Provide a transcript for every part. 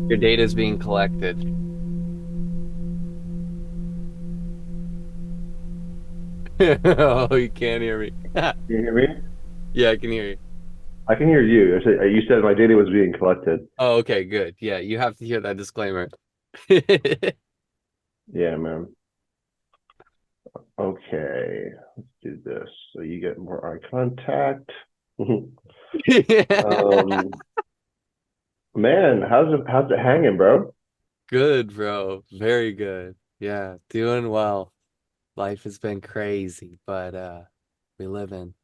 Your data is being collected. Oh, you can't hear me. Can you hear me? Yeah, I can hear you. I can hear you. You said my data was being collected. Oh, okay, good. Yeah, you have to hear that disclaimer. Yeah, man. Okay, let's do this. So you get more eye contact. Um, man, how's it hanging, bro? Good, bro. Very good. Yeah, doing well. Life has been crazy, but we live in.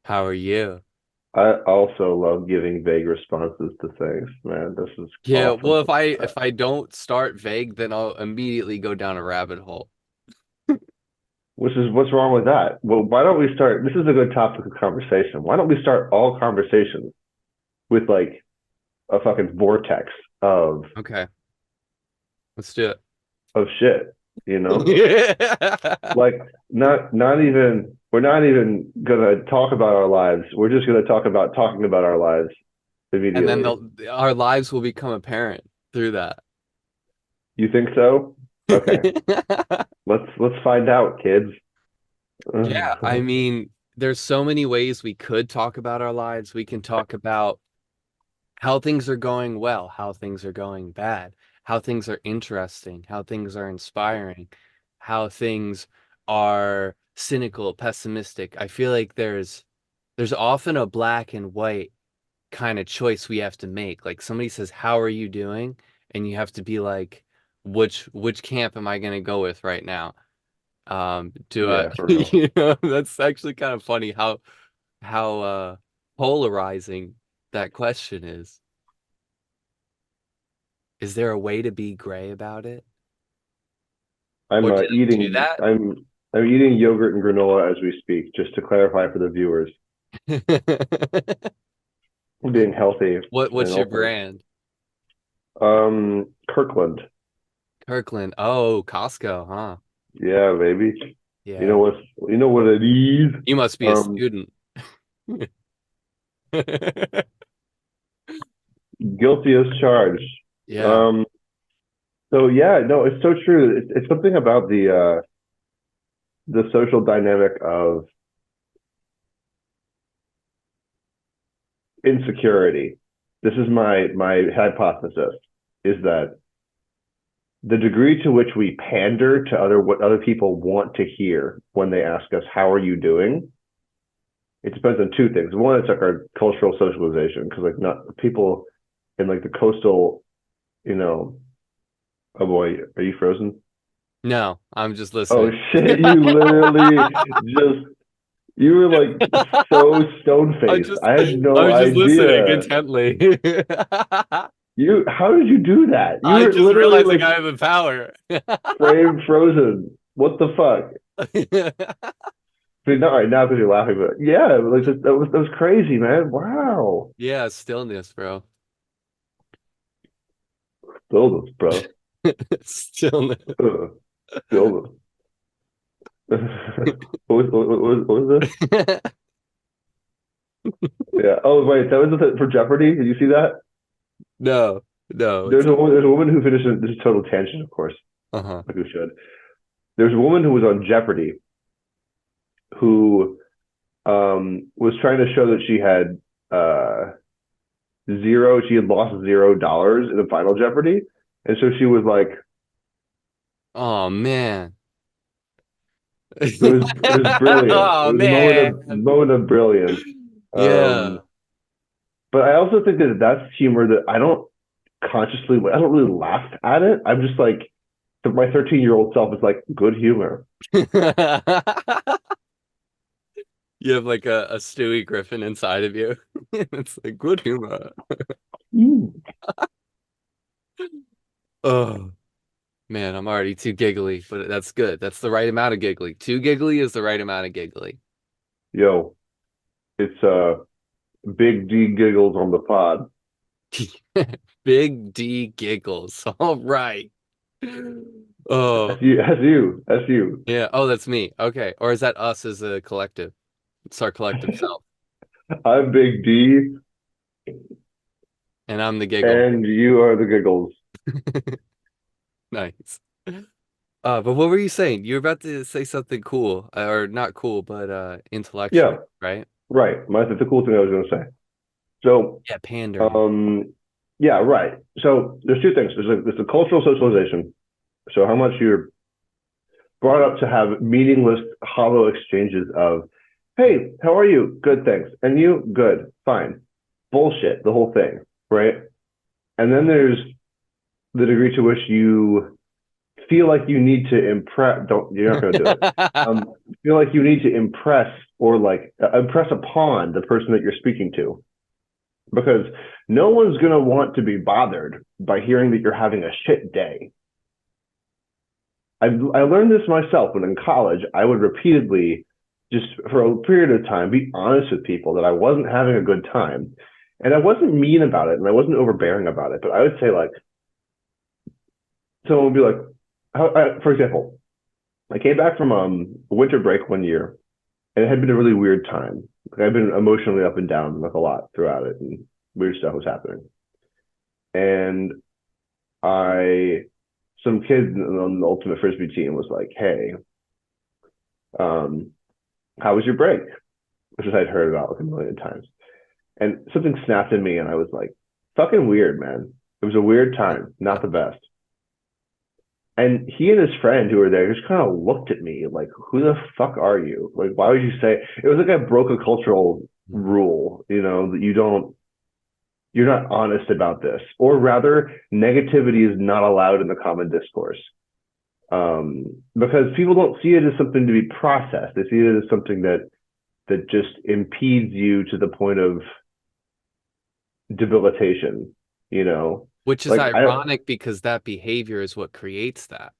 How are you? I also love giving vague responses to things, man. This is Yeah, awesome. well, if I don't start vague, then I'll immediately go down a rabbit hole. What's wrong with that? Well, why don't we start? This is a good topic of conversation. Why don't we start all conversations with like a fucking vortex of Okay, let's do of shit, you know? it. Like not even we're not even gonna talk about our lives. We're just gonna talk about talking about our lives And then immediately. our lives will become apparent through that. You think so? Okay. Let's find out, kids. Yeah, I mean, there's so many ways we could talk about our lives. We can talk about how things are going well, how things are going bad, how things are interesting, how things are inspiring, how things are cynical, pessimistic. I feel like there's often a black and white kind of choice we have to make. Like somebody says, "How are you doing?" And you have to be like, which camp am I going to go with right now? Do I, Yeah, for real. that's actually kind of funny how polarizing that question is. Is there a way to be gray about it? I'm Or do they do eating I'm eating yogurt and granola as we speak, just to clarify for the viewers. that? I'm being healthy and What's your also brand? Kirkland. Kirkland. Oh, Costco, huh? Yeah, baby. Yeah. You know what it is? You must be a Um student. Guilty as charged. Yeah. Um So yeah, no, it's so true. It's something about the social dynamic of insecurity. This is my hypothesis is that the degree to which we pander to other what other people want to hear when they ask us how are you doing, it depends on two things. One, it's like our cultural socialization because like not people in like the coastal, you know, oh boy, are you frozen? No, I'm just Oh listening. shit, you literally just you were like so stone I faced. just I had I no was just listening idea. intently. You, how did you do that? You I were just literally realizing like I have the power. frame frozen. What the fuck? I mean, not right now because you're laughing, but yeah, like that was crazy, man. Wow. Yeah, stillness, bro. Stillness, bro. Stillness. Stillness. What was this? Yeah. Oh wait, that was for Jeopardy. Did you see that? No, no, There's a woman. There's a woman who finished. This is total tangent, of course, uh-huh. like we should. There's a woman who was on Jeopardy who was trying to show that she had zero. She had lost $0 in the final Jeopardy, and so she was like, Oh man. it was brilliant. It Oh was a moment man. of moment of brilliance. Yeah. Um, but I also think that that's humor that I don't really laugh at it. I'm just like my 13-year-old self is like good humor. You have like a Stewie Griffin inside of you. It's like good humor. Mm. Oh man, I'm already too giggly, but that's good. That's the right amount of giggly. Too giggly is the right amount of giggly. Yo, it's Big D giggles on the pod. Big D giggles. All right. Oh, That's you. yeah. Oh, that's me. Okay. Or is that us as a collective? It's our collective self. I'm Big D. And I'm the giggle. And you are the giggles. Nice. But what were you saying? You were about to say something cool, or not cool, but Yeah, intellectual, right? right. That's the cool thing I was going to say. So, Yeah, pandering. um, yeah, right. So there's two things. There's a cultural socialization. So how much you're brought up to have meaningless, hollow exchanges of, "Hey, how are you? Good, thanks. And you? Good, fine." Bullshit, the whole thing, right? And then there's the degree to which you feel like you need to impress. Don't You're not going to do it. Feel like you need to impress or like impress upon the person that you're speaking to, because no one's going to want to be bothered by hearing that you're having a shit day. I learned this myself when in college I would repeatedly, just for a period of time, be honest with people that I wasn't having a good time, and I wasn't mean about it and I wasn't overbearing about it, but I would say like, someone would be like, for example, I came back from winter break one year, and it had been a really weird time. Like, I've been emotionally up and down like a lot throughout it, and weird stuff was happening. And I, some kid on the ultimate frisbee team was like, "Hey, um, how was your break?" Which is I'd heard about like a million times. And something snapped in me, and I was like, "Fucking weird, man. It was a weird time, not the best." And he and his friend who were there just kind of looked at me like, "Who the fuck are you? Like, why would you say?" It was like I broke a cultural rule, that you're not honest about this, or rather, negativity is not allowed in the common discourse, because people don't see it as something to be processed. They see it as something that just impedes you to the point of debilitation. You know, Which is like I ironic because that behavior is what creates that.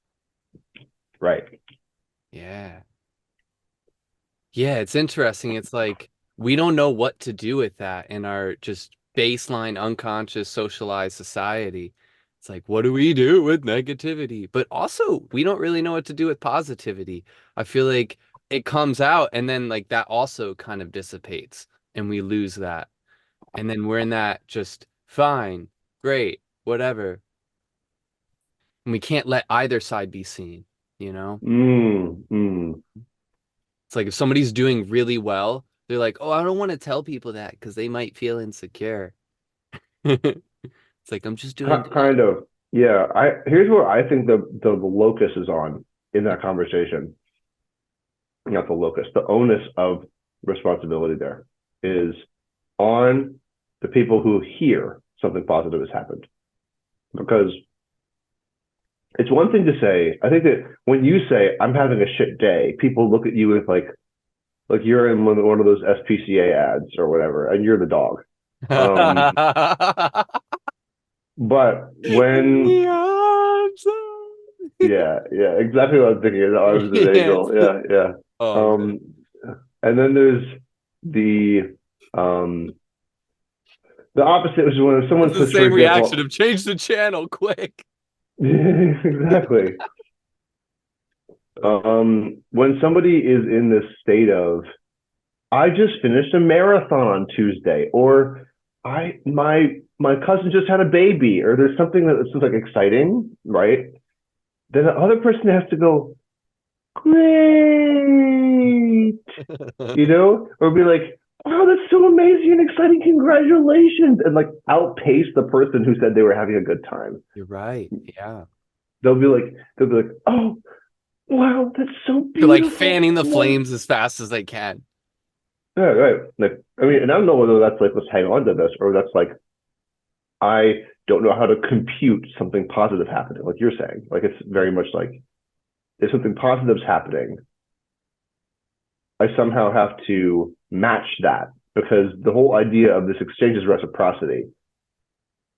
right. Yeah. Yeah, it's interesting. It's like we don't know what to do with that in our just baseline unconscious socialized society. It's like, what do we do with negativity? But also, we don't really know what to do with positivity. I feel like it comes out and then like that also kind of dissipates and we lose that. And then we're in that just fine, great, whatever. And we can't let either side be seen, you know? Mm, mm. It's like if somebody's doing really well, they're like, "Oh, I don't want to tell people that because they might feel insecure." It's like I'm just doing good. Kind of. Yeah. I Here's where I think the locus is on in that conversation. Not the locus. The onus of responsibility there is on the people who hear something positive has happened. Because it's one thing to say, I think that when you say I'm having a shit day, people look at you with like you're in one of those SPCA ads or whatever, and you're the dog. Um, but In when the arms of- Yeah, yeah, exactly what I was thinking. The arms of an Yes. eagle. Yeah, yeah. Oh man. Um, and then there's the um the opposite, which is when someone That's the says, for same reaction example, of change the channel quick. exactly. When somebody is in this state of, "I just finished a marathon on Tuesday," or my cousin just had a baby, or there's something that's just like exciting, right? Then the other person has to go, "Great," or be like, "Wow, that's so amazing and exciting, congratulations," and like outpace the person who said they were having a good time. You're right. Yeah. They'll be like, "Oh, wow, that's so They're like beautiful." fanning the Wow. flames as fast as they can. Yeah, right. Like, I mean, and I don't know whether that's like, let's hang on to this, or that's like, I don't know how to compute something positive happening, like you're saying. Like, it's very much like, if something positive's happening, I somehow have to match that, because the whole idea of this exchange is reciprocity.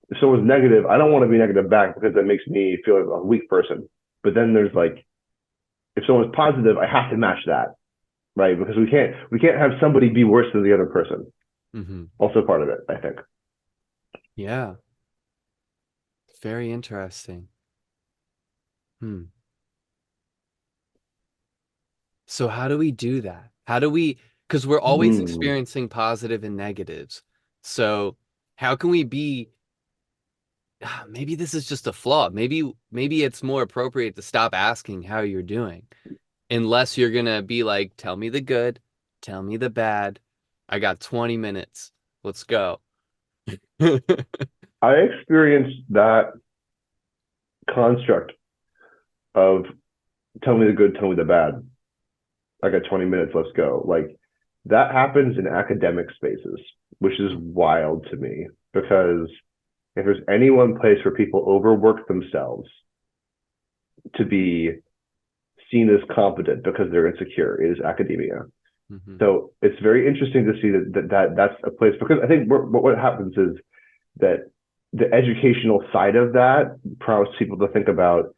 If someone's negative, I don't want to be negative back because that makes me feel like a weak person. But then there's like, if someone's positive, I have to match that, right? Because we can't have somebody be worse than the other person. Hmm. Also part of it, I think. Yeah. Very interesting. Hmm. So how do we do that? How do we, because we're always Mm. experiencing positive and negatives. So how can we be maybe this is just a flaw. Maybe it's more appropriate to stop asking how you're doing, unless you're gonna be like, tell me the good, tell me the bad. I got 20 minutes. Let's go. I experienced that construct of tell me the good, tell me the bad. I got 20 minutes, let's go. Like that happens in academic spaces, which is wild to me because if there's any one place where people overwork themselves to be seen as competent because they're insecure, it is academia. Mhm. So it's very interesting to see that's a place because I think what happens is that the educational side of that prompts people to think about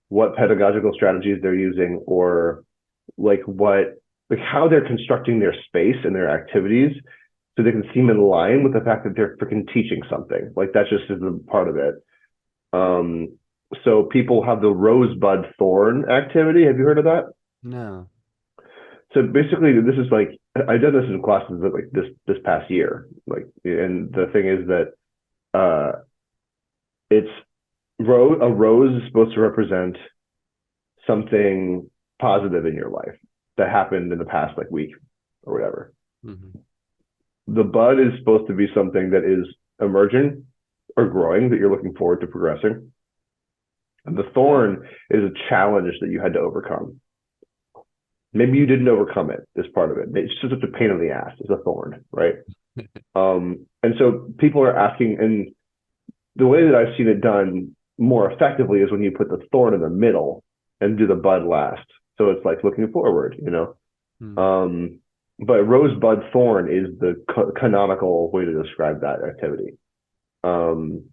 what pedagogical strategies they're using or like what like how they're constructing their space and their activities so they can seem in line with the fact that they're freaking teaching something. Like that just is a part of it. Um, so people have the rosebud thorn activity. Have you heard of that? No. So basically, this is like I've done this in classes like this past year. Like, and the thing is that it's a rose is supposed to represent something positive in your life that happened in the past like week or whatever. Mhm. The bud is supposed to be something that is emerging or growing that you're looking forward to progressing. And the thorn is a challenge that you had to overcome. Maybe you didn't overcome it. This part of it. It's just such a pain in the ass. It's a thorn, right? And so people are asking, and the way that I've seen it done more effectively is when you put the thorn in the middle and do the bud last. So it's like looking forward, you know. Mhm. Um, but rosebud thorn is the canonical way to describe that activity. Um,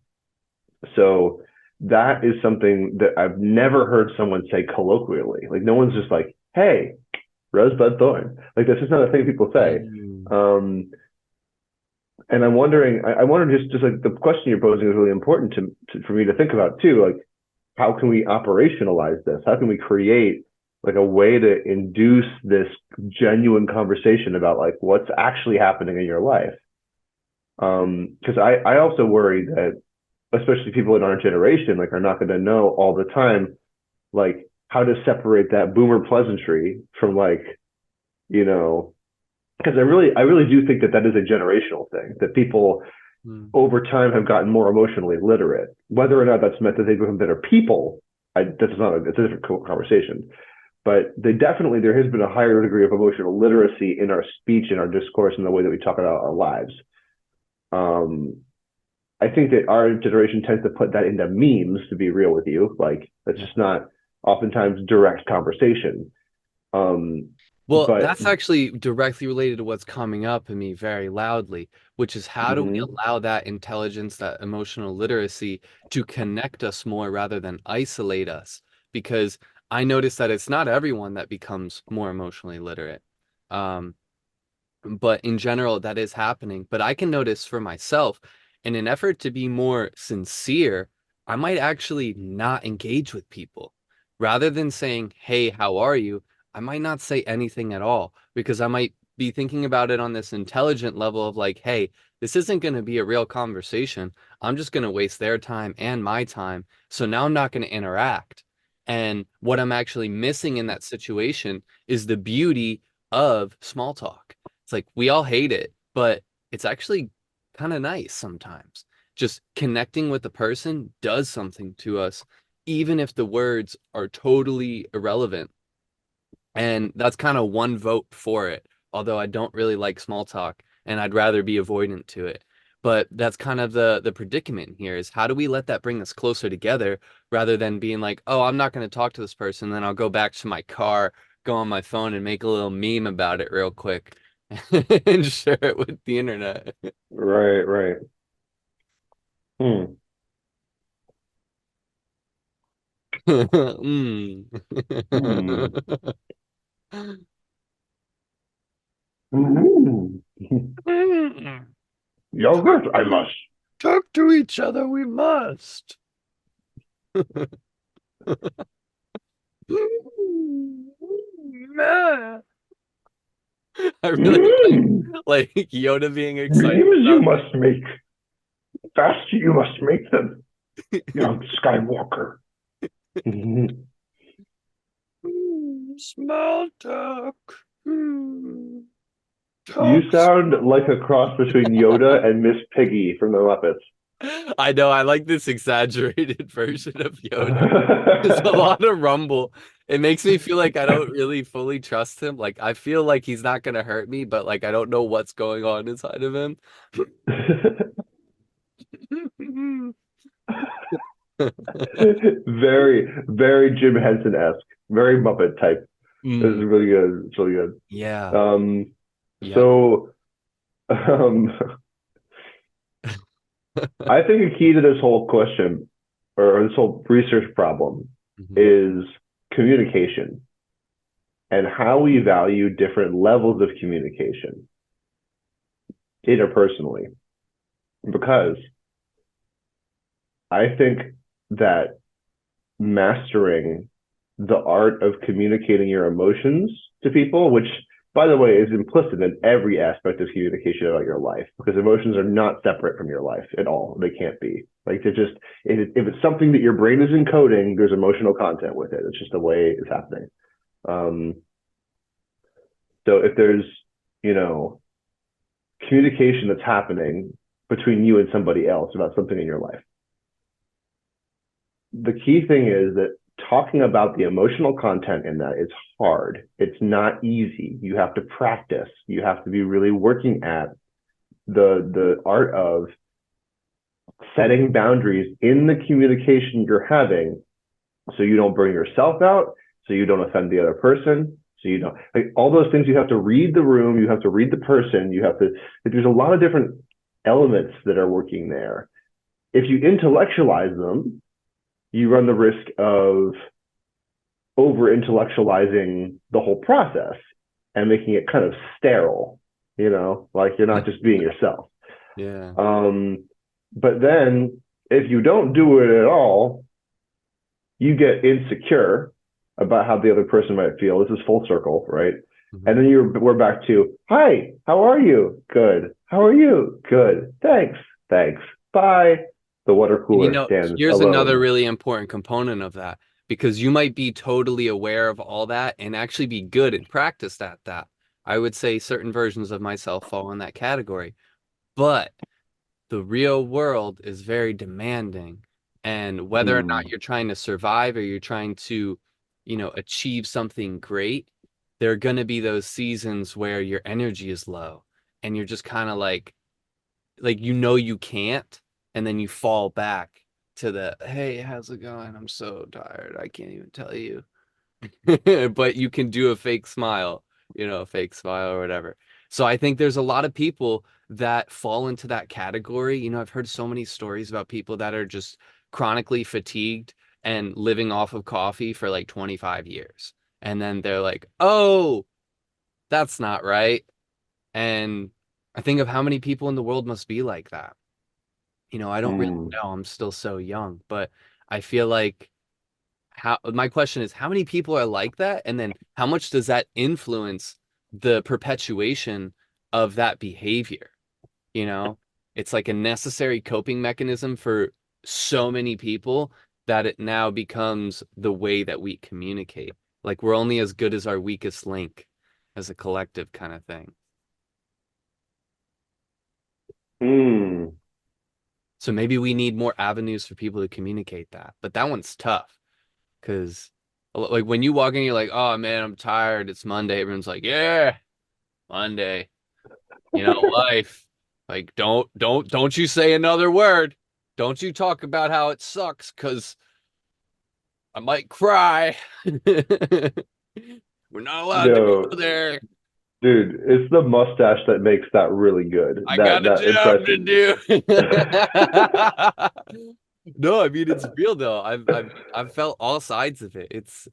so that is something that I've never heard someone say colloquially. Like no one's just like, "Hey, rosebud thorn." Like this is not a thing people say. Mm. Um, and I'm wondering, I wonder just like the question you're posing is really important for me to think about too. Like, how can we operationalize this? How can we create like a way to induce this genuine conversation about like what's actually happening in your life? Because I also worry that especially people in our generation like are not going to know all the time like how to separate that boomer pleasantry from like you know because I really do think that that is a generational thing that people Mm. over time have gotten more emotionally literate. Whether or not that's meant that they become better people, that's not it's a different conversation. But there has been a higher degree of emotional literacy in our speech and our discourse and the way that we talk about our lives. Um, I think that our generation tends to put that into memes. To be real with you, like that's Yeah. just not oftentimes direct conversation. Um, Well, but that's actually directly related to what's coming up in me very loudly, which is how do we mm-hmm, allow that intelligence, that emotional literacy to connect us more rather than isolate us? Because I notice that it's not everyone that becomes more emotionally literate. Um, but in general, that is happening. But I can notice for myself, in an effort to be more sincere, I might actually not engage with people. Rather than saying, "Hey, how are you?" I might not say anything at all because I might be thinking about it on this intelligent level of like, "Hey, this isn't going to be a real conversation. I'm just going to waste their time and my time. So now I'm not going to interact." And what I'm actually missing in that situation is the beauty of small talk. It's like we all hate it, but it's actually kind of nice sometimes. Just connecting with the person does something to us, even if the words are totally irrelevant. And that's kind of one vote for it, although I don't really like small talk and I'd rather be avoidant to it. But that's kind of the predicament here is how do we let that bring us closer together rather than being like, oh, I'm not going to talk to this person, then I'll go back to my car, go on my phone and make a little meme about it real quick and share it with the internet. right, right. Hmm. Mm. Hmm. Mm. Yogurt, I must. Talk to each other, we must. I really Mm. like Yoda being excited Dreams you about must make. Fast you must make them. Young Skywalker. You Small talk. Hmm. Talks. sound like a cross between Yoda and Miss Piggy from the Muppets. I know, I like this exaggerated version of Yoda. There's a lot of rumble. It makes me feel like I don't really fully trust him. Like I feel like he's not gonna hurt me, but like I don't know what's going on inside of him. Very, very Jim Henson-esque, very Muppet type. This is Mm, really good. It's really good. yeah. Um, Yep. so um, I think a key to this whole question or this whole research problem Mhm. is communication and how we value different levels of communication interpersonally. Because I think that mastering the art of communicating your emotions to people, which, by the way, is implicit in every aspect of communication about your life, because emotions are not separate from your life at all. They can't be. Like, they're just, if it's something that your brain is encoding, there's emotional content with it. It's just the way it's happening. Um, so if there's, you know, communication that's happening between you and somebody else about something in your life, the key thing is that talking about the emotional content in that is hard. It's not easy. You have to practice. You have to be really working at the art of setting boundaries in the communication you're having so you don't burn yourself out, so you don't offend the other person, so you don't like all those things. You have to read the room, you have to read the person, you have to like, there's a lot of different elements that are working there. If you intellectualize them, you run the risk of over intellectualizing the whole process and making it kind of sterile, like you're not just being yourself. Yeah. Um, but then if you don't do it at all, you get insecure about how the other person might feel. This is full circle, right? And Mhm. then we're back to, hi, how are you? Good. How are you? Good. Thanks. Thanks. Bye. The water And cooler stands here's another alone. really important component of that because you might be totally aware of all that and actually be good and practiced at that. I would say certain versions of myself fall in that category, but the real world is very demanding. And whether or not Hmm. you're trying to survive or you're trying to, achieve something great, there are going to be those seasons where your energy is low and you're just kind of like you can't, and then you fall back to the hey, how's it going? I'm so tired. I can't even tell you. But you can do a fake smile, a fake smile or whatever. So I think there's a lot of people that fall into that category. I've heard so many stories about people that are just chronically fatigued and living off of coffee for like 25 years. And then they're like, oh, that's not right. And I think of how many people in the world must be like that. I don't really Hmm. know. I'm still so young, but I feel like how my question is how many people are like that? And then how much does that influence the perpetuation of that behavior? You know, it's like a necessary coping mechanism for so many people that it now becomes the way that we communicate. Like we're only as good as our weakest link as a collective kind of thing. Hmm. So maybe we need more avenues for people to communicate that. But that one's tough because like when you walk in, you're like, oh man, I'm tired. It's Monday. Everyone's like, yeah, Monday. Life. Like don't you say another word. Don't you talk about how it sucks because I might cry. We're not allowed to go Yo, there. dude, it's the mustache that makes that really good. I That got a that job to impression. do. No, I mean it's real though. I've felt all sides of it. It's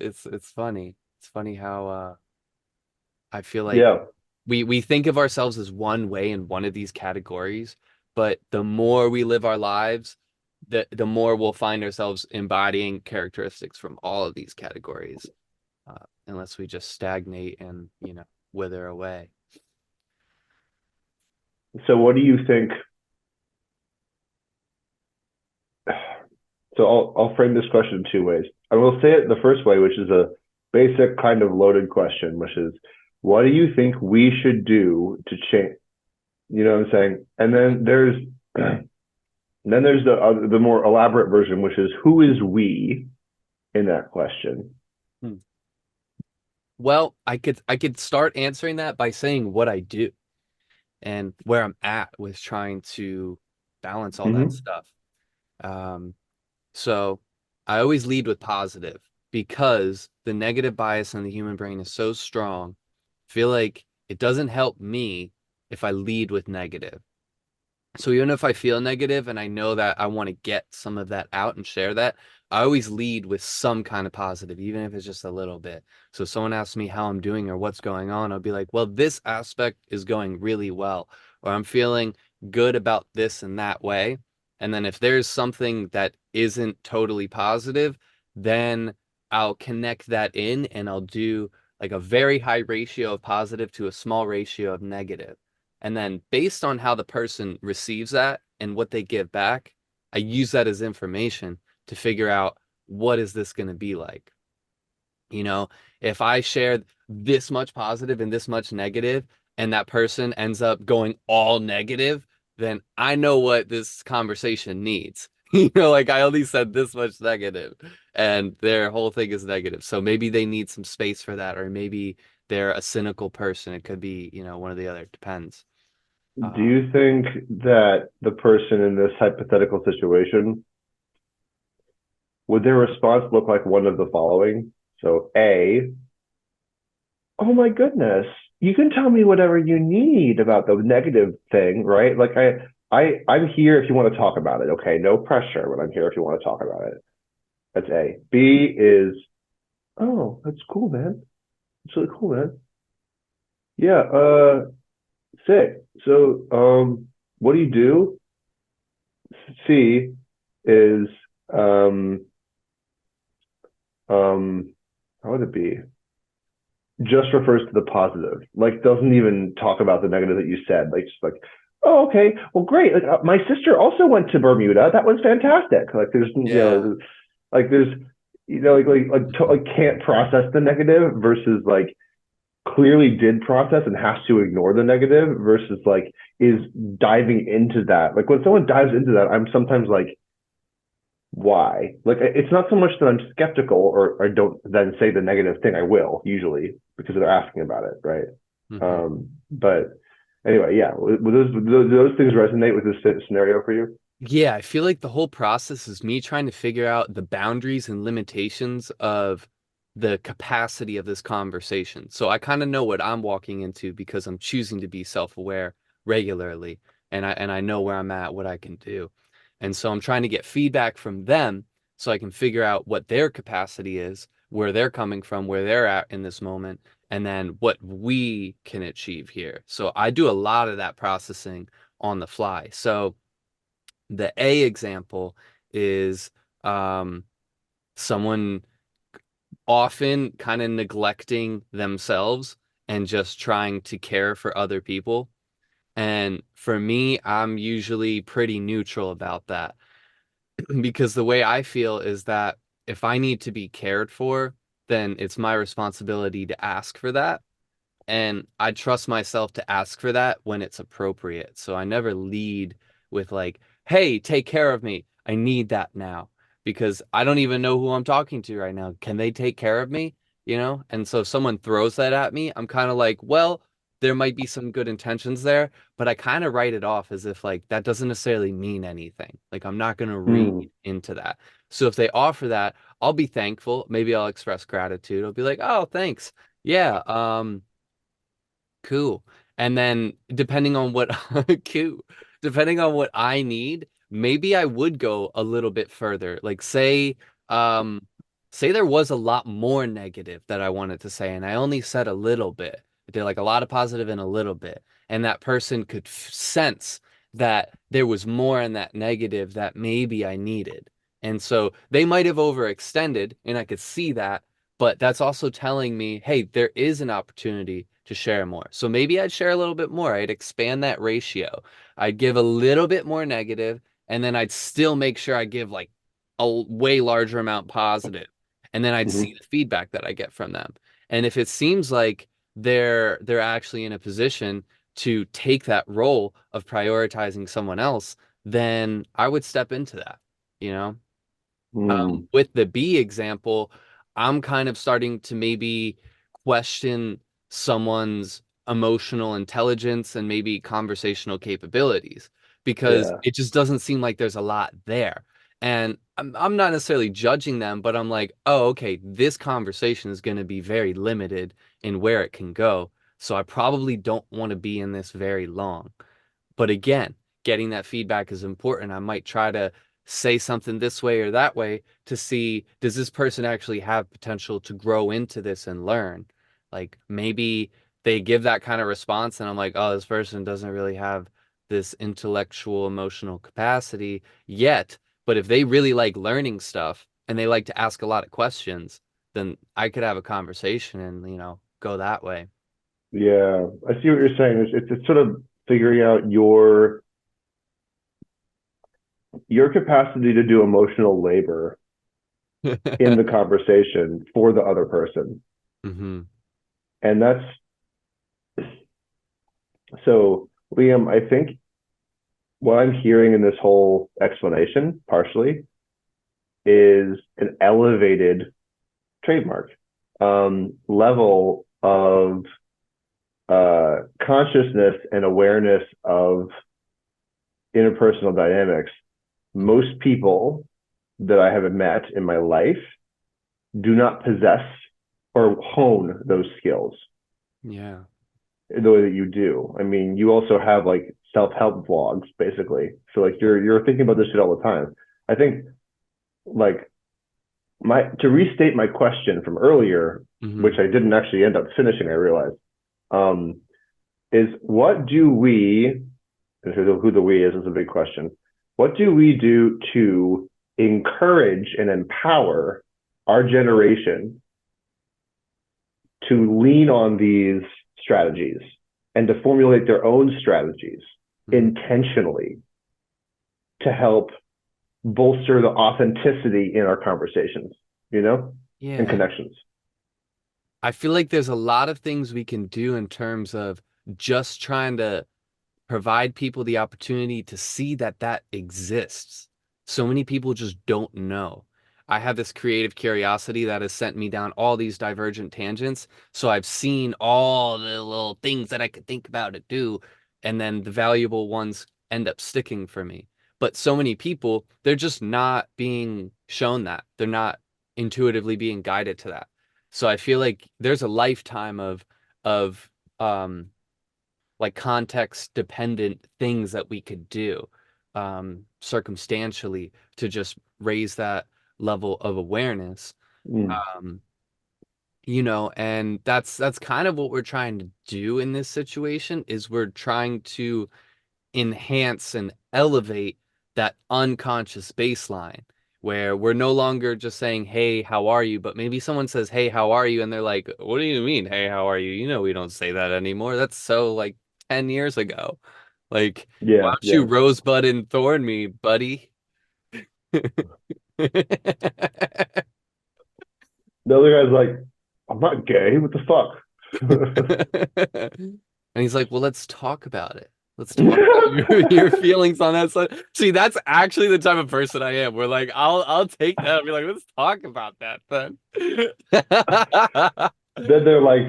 funny. It's funny how I feel like Yeah. we think of ourselves as one way in one of these categories, but the more we live our lives, the more we'll find ourselves embodying characteristics from all of these categories, unless we just stagnate and wither away. So what do you think? So I'll frame this question in two ways. I will say it the first way, which is a basic kind of loaded question, which is, what do you think we should do to change? You know what I'm saying? And then there's the more elaborate version, which is, who is we in that question? Hmm. Well, I could start answering that by saying what I do and where I'm at with trying to balance all that Mm-hmm. stuff. Um, so I always lead with positive because the negative bias in the human brain is so strong. I feel like it doesn't help me if I lead with negative. So even if I feel negative and I know that I want to get some of that out and share that, I always lead with some kind of positive, even if it's just a little bit. So if someone asks me how I'm doing or what's going on, I'll be like, well, this aspect is going really well, or I'm feeling good about this and that way. And then if there's something that isn't totally positive, then I'll connect that in and I'll do like a very high ratio of positive to a small ratio of negative. And then based on how the person receives that and what they give back, I use that as information to figure out what is this going to be like. You know, if I share this much positive and this much negative, and that person ends up going all negative, then I know what this conversation needs. Like I only said this much negative, and their whole thing is negative. So maybe they need some space for that, or maybe they're a cynical person. It could be, one or the other. It depends. Do Um, you think that the person in this hypothetical situation, would their response look like one of the following? So, A, oh my goodness, you can tell me whatever you need about the negative thing, right? Like I'm here if you want to talk about it. Okay, no pressure, but I'm here if you want to talk about it. That's A. B is, oh, that's cool, man. It's really cool, man. Yeah, sick. So, what do you do? C is, um, how would it be? Just refers to the positive. Like, doesn't even talk about the negative that you said. Like, just like, oh, okay, well, great. Like, my sister also went to Bermuda. That was fantastic. Like, yeah. there's, like can't process the negative versus like clearly did process and has to ignore the negative versus like is diving into that. Like when someone dives into that, I'm sometimes like, why? Like it's not so much that I'm skeptical or I don't then say the negative thing. I will usually because they're asking about it, right? Hmm. But anyway, yeah. Would those things resonate with this scenario for you? Yeah, I feel like the whole process is me trying to figure out the boundaries and limitations of the capacity of this conversation. So I kind of know what I'm walking into because I'm choosing to be self-aware regularly and I know where I'm at, what I can do. And so I'm trying to get feedback from them so I can figure out what their capacity is, where they're coming from, where they're at in this moment, and then what we can achieve here. So I do a lot of that processing on the fly. So the A example is um, someone often kind of neglecting themselves and just trying to care for other people. And for me, I'm usually pretty neutral about that because the way I feel is that if I need to be cared for, then it's my responsibility to ask for that. And I trust myself to ask for that when it's appropriate. So I never lead with like, hey, take care of me. I need that now because I don't even know who I'm talking to right now. Can they take care of me? And so if someone throws that at me, I'm kind of like, well, there might be some good intentions there, but I kind of write it off as if like that doesn't necessarily mean anything. Like I'm not going to read Hmm. into that. So if they offer that, I'll be thankful. Maybe I'll express gratitude. I'll be like, oh, thanks. Yeah, cool. And then depending on what cool, depending on what I need, maybe I would go a little bit further. Like um say there was a lot more negative that I wanted to say and I only said a little bit. I did like a lot of positive and a little bit. And that person could sense that there was more in that negative that maybe I needed. And so they might have overextended and I could see that, but that's also telling me, hey, there is an opportunity to share more. So maybe I'd share a little bit more. I'd expand that ratio. I'd give a little bit more negative, and then I'd still make sure I give like a way larger amount positive, and then I'd see Hmm. the feedback that I get from them. And if it seems like they're actually in a position to take that role of prioritizing someone else, then I would step into that, you know? Mm, With the B example, I'm kind of starting to maybe question someone's emotional intelligence and maybe conversational capabilities because yeah. it just doesn't seem like there's a lot there. And I'm not necessarily judging them, but I'm like, oh, okay, this conversation is going to be very limited in where it can go. So I probably don't want to be in this very long. But again, getting that feedback is important. I might try to say something this way or that way to see, does this person actually have potential to grow into this and learn? Like maybe they give that kind of response and I'm like, oh, this person doesn't really have this intellectual emotional capacity yet. But if they really like learning stuff and they like to ask a lot of questions, then I could have a conversation and, go that way. Yeah, I see what you're saying. It's sort of figuring out your capacity to do emotional labor in the conversation for the other person. Hmm. And that's so, Liam, I think what I'm hearing in this whole explanation, partially, is an elevated trademark level of consciousness and awareness of interpersonal dynamics. Most people that I have met in my life do not possess or hone those skills Yeah. the way that you do. I mean, you also have like self-help vlogs, basically. So like you're thinking about this shit all the time. I think like my to restate my question from earlier, Hmm. which I didn't actually end up finishing, I realized, um, is what do we, who the we is a big question. What do we do to encourage and empower our generation to lean on these strategies and to formulate their own strategies Hmm. intentionally to help bolster the authenticity in our conversations, and Yeah. connections. I feel like there's a lot of things we can do in terms of just trying to provide people the opportunity to see that that exists. So many people just don't know. I have this creative curiosity that has sent me down all these divergent tangents. So I've seen all the little things that I could think about to do, and then the valuable ones end up sticking for me. But so many people, they're just not being shown that. They're not intuitively being guided to that. So I feel like there's a lifetime of um like context dependent things that we could do circumstantially to just raise that level of awareness. Mm, Um, and that's kind of what we're trying to do in this situation is we're trying to enhance and elevate that unconscious baseline where we're no longer just saying, hey, how are you? But maybe someone says, hey, how are you? And they're like, what do you mean, hey, how are you? We don't say that anymore. That's so like 10 years ago. Like, why yeah, don't you yeah. rosebud and thorn me, buddy? The other guy's like, I'm not gay. What the fuck? And he's like, well, let's talk about it. Let's talk about your feelings on that side. See, that's actually the type of person I am. We're like, I'll take that and be like, let's talk about that then. Then they're like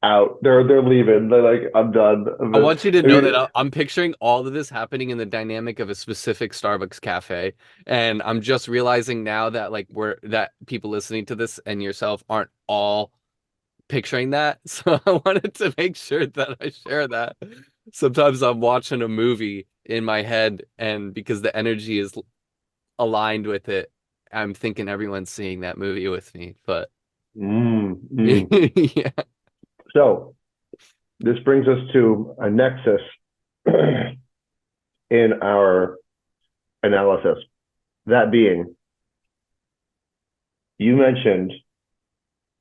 out. They're leaving. They're like, I'm done. I want you to I know that mean, I'm picturing all of this happening in the dynamic of a specific Starbucks cafe. And I'm just realizing now that that people listening to this and yourself aren't all picturing that. So I wanted to make sure that I share that. Sometimes I'm watching a movie in my head, and because the energy is aligned with it, I'm thinking everyone's seeing that movie with me. But mm. yeah. So this brings us to a nexus in our analysis. That being, you mentioned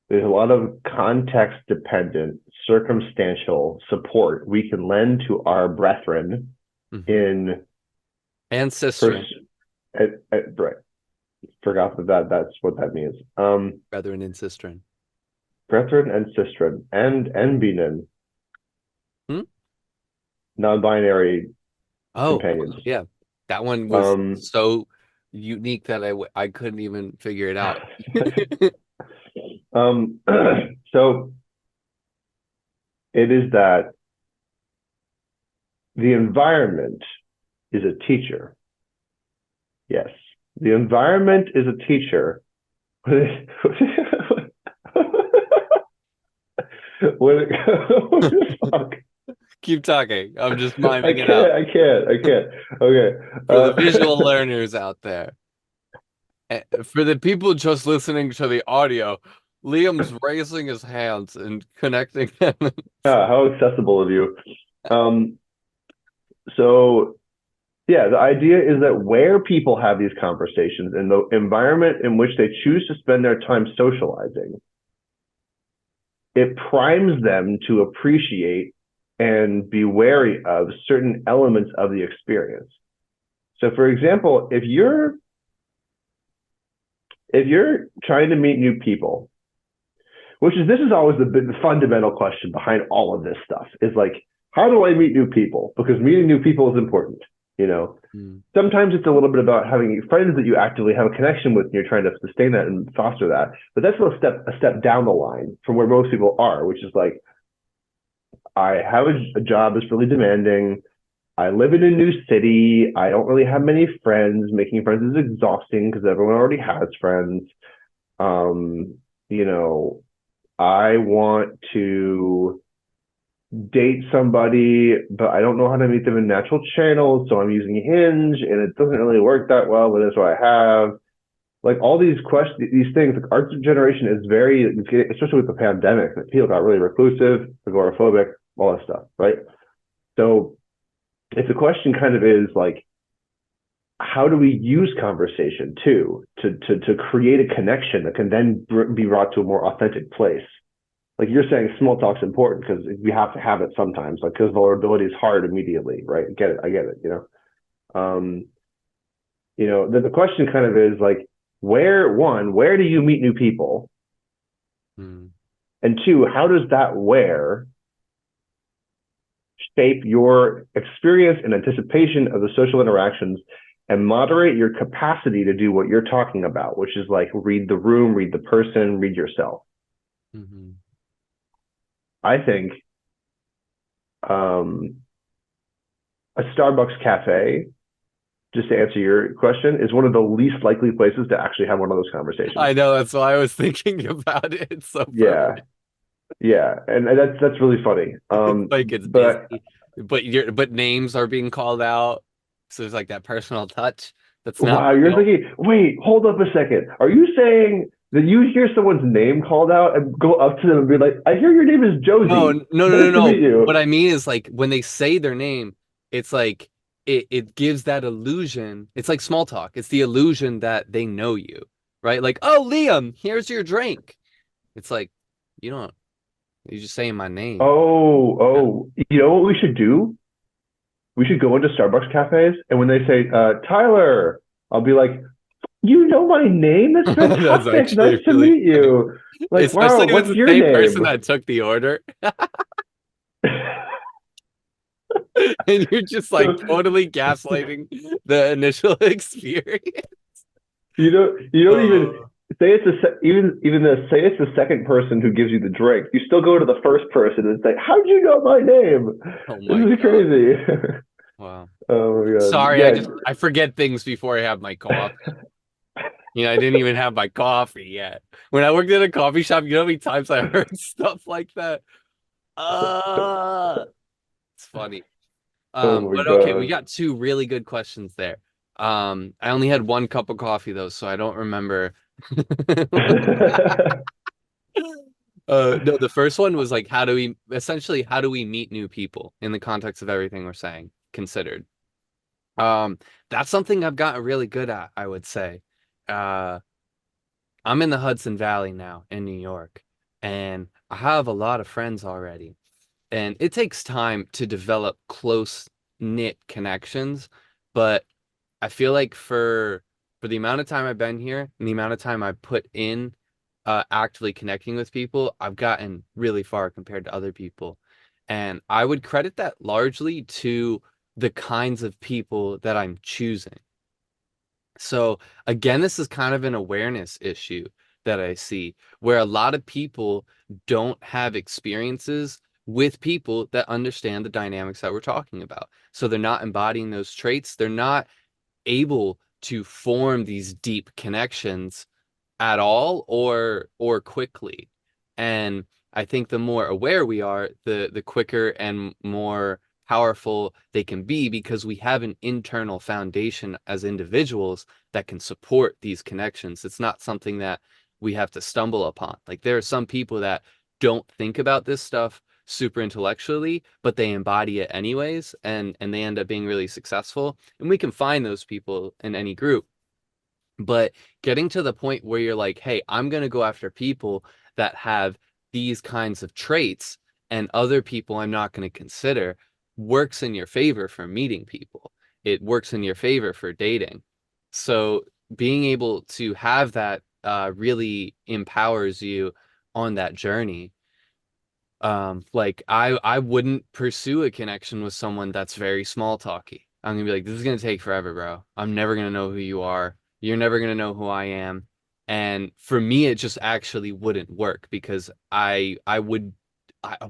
there's a lot of context dependent, circumstantial support we can lend to our brethren Hmm. in And sister. pers- right. Forgot that's what that means. Brethren and sistren. Brethren and sistren and Binen, Hmm? non-binary Oh, companions. yeah. That one was Um, so unique that I couldn't even figure it out. um, so it is that the environment is a teacher. Yes, the environment is a teacher. When it, what the fuck? Keep talking. I'm just I miming it can't. out I can't. I can't. Okay. for the visual learners out there. For the people just listening to the audio, Liam's raising his hands and connecting them. Yeah, how accessible of you. Um, so yeah, the idea is that where people have these conversations in the environment in which they choose to spend their time socializing, it primes them to appreciate and be wary of certain elements of the experience. So for example, if you're trying to meet new people, this is always the fundamental question behind all of this stuff is like, how do I meet new people? Because meeting new people is important, you know. Mm, Sometimes it's a little bit about having friends that you actively have a connection with and you're trying to sustain that and foster that. But that's a step down the line from where most people are, which is like, I have a job that's really demanding. I live in a new city. I don't really have many friends. Making friends is exhausting because everyone already has friends. Um, you know, I want to date somebody, but I don't know how to meet them in natural channels. So I'm using Hinge and it doesn't really work that well, but that's what I have. Like all these questions, these things, like our generation is very, especially with the pandemic, that people got really reclusive, agoraphobic, all that stuff, right? So if the question kind of is like, how do we use conversation too to create a connection that can then be brought to a more authentic place? Like you're saying, small talk's important because we have to have it sometimes, like because vulnerability is hard immediately, right? I get it, um, then the question kind of is like, where do you meet new people? mm, And two, how does that where shape your experience and anticipation of the social interactions and moderate your capacity to do what you're talking about, which is like read the room, read the person, read yourself. mhm. I think um, a Starbucks cafe, just to answer your question, is one of the least likely places to actually have one of those conversations. I know, that's why I was thinking about it. It's so Yeah, perfect. yeah, and that's really funny. It's like it's But busy, but names are being called out. So there's like that personal touch that's not wow, you're real. thinking, wait, hold up a second. Are you saying that you hear someone's name called out and go up to them and be like, I hear your name is No, Josie. no, no, no, Nice to no. meet What you. I mean is like when they say their name, it's like it gives that illusion. It's like small talk. It's the illusion that they know you, right? Like, oh, Liam, here's your drink. It's like you don't. You're just saying my name. You know what we should do? We should go into Starbucks cafes and when they say, Tyler, I'll be like, you know my name? That's That's fantastic. Nice actually to really meet funny, you. Like, especially wow, if it's what's the your same person name? that took the order, and you're just like So totally gaslighting the initial experience. you don't even Oh, say it's even the say it's the second person who gives you the drink. You still go to the first person and say, "How'd you know my name? oh This my is God. crazy." Wow. Oh my god. Sorry, Yeah. I forget things before I have my coffee. I didn't even have my coffee yet. When I worked at a coffee shop, you know how many times I heard stuff like that? Uh, it's funny. Oh my But okay, we god. got two really good questions there. I only had one cup of coffee though, so I don't remember. No, the first one was like, how do we meet new people in the context of everything we're saying considered? Um, that's something I've gotten really good at, I would say. Uh, I'm in the Hudson Valley now in New York, and I have a lot of friends already. And it takes time to develop close knit connections, but I feel like for the amount of time I've been here and the amount of time I put in actively connecting with people, I've gotten really far compared to other people. And I would credit that largely to the kinds of people that I'm choosing. So again, this is kind of an awareness issue that I see where a lot of people don't have experiences with people that understand the dynamics that we're talking about. So they're not embodying those traits. They're not able to form these deep connections at all or quickly. And I think the more aware we are, the quicker and more powerful they can be because we have an internal foundation as individuals that can support these connections. It's not something that we have to stumble upon. Like there are some people that don't think about this stuff super intellectually, but they embody it anyways, and they end up being really successful. And we can find those people in any group. But getting to the point where you're like, hey, I'm going to go after people that have these kinds of traits and other people I'm not going to consider works in your favor for meeting people. It works in your favor for dating. So being able to have that really empowers you on that journey. Like I wouldn't pursue a connection with someone that's very small talky. I'm gonna be like, this is gonna take forever, bro. I'm never gonna know who you are. You're never gonna know who I am. And for me, it just actually wouldn't work because I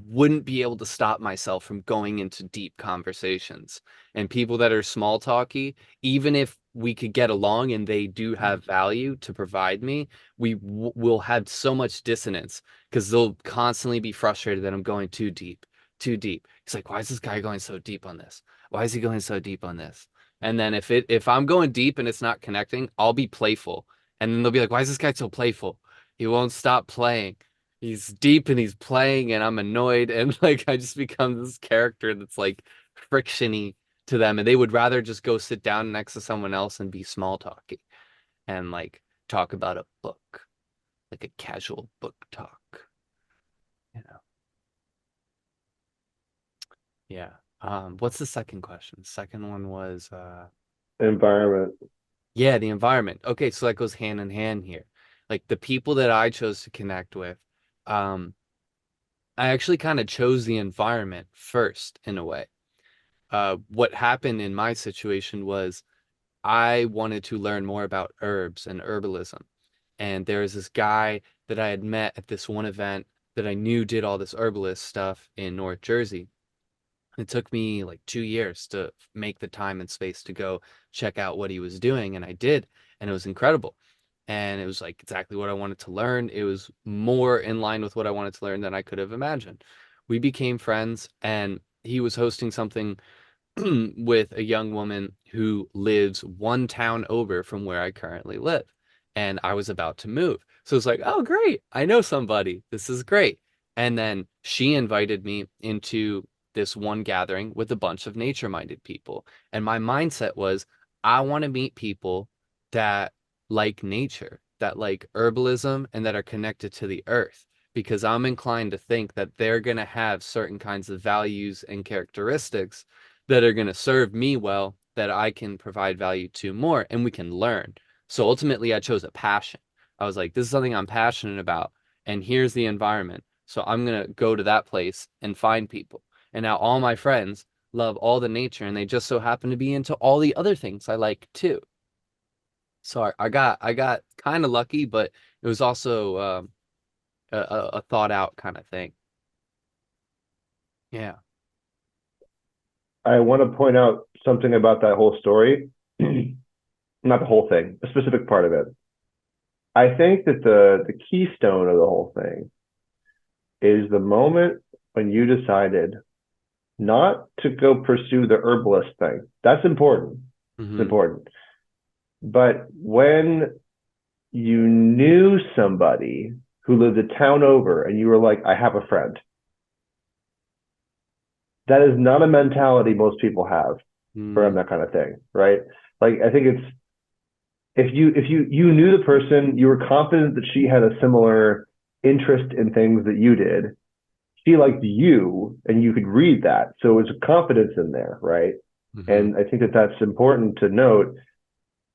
wouldn't be able to stop myself from going into deep conversations. And people that are small talky, even if we could get along and they do have value to provide me, will have so much dissonance because they'll constantly be frustrated that I'm going too deep, too deep. It's like, why is this guy going so deep on this? Why is he going so deep on this? And then if I'm going deep and it's not connecting, I'll be playful. And then they'll be like, why is this guy so playful? He won't stop playing. He's deep and he's playing and I'm annoyed and like I just become this character that's like frictiony to them and they would rather just go sit down next to someone else and be small talky and like talk about a book, like a casual book talk, you know. Yeah. What's the second question? The second one was Environment. yeah, the environment. Okay, so that goes hand in hand here. Like the people that I chose to connect with, um, I actually kind of chose the environment first in a way. What happened in my situation was I wanted to learn more about herbs and herbalism. And there was this guy that I had met at this one event that I knew did all this herbalist stuff in North Jersey. It took me like 2 years to make the time and space to go check out what he was doing, and I did, and it was incredible. And it was like exactly what I wanted to learn. It was more in line with what I wanted to learn than I could have imagined. We became friends, and he was hosting something with a young woman who lives one town over from where I currently live. And I was about to move. So it's like, oh, great. I know somebody. This is great. And then she invited me into this one gathering with a bunch of nature-minded people. And my mindset was, I want to meet people that like nature, that like herbalism, and that are connected to the earth. Because I'm inclined to think that they're going to have certain kinds of values and characteristics that are going to serve me well, that I can provide value to more, and we can learn. So ultimately, I chose a passion. I was like, this is something I'm passionate about, and here's the environment. So I'm going to go to that place and find people. And now all my friends love all the nature, and they just so happen to be into all the other things I like too. So I got kind of lucky, but it was also a thought out kind of thing. Yeah. I want to point out something about that whole story. Not the whole thing, a specific part of it. I think that the keystone of the whole thing is the moment when you decided not to go pursue the herbalist thing. That's important. It's Hmm. important. But when you knew somebody who lived a town over and you were like, I have a friend, that is not a mentality most people have around Mm, that kind of thing, right? Like I think it's if you knew the person, you were confident that she had a similar interest in things that you did. She liked you, and you could read that, so it was confidence in there, right? hmm. And I think that that's important to note.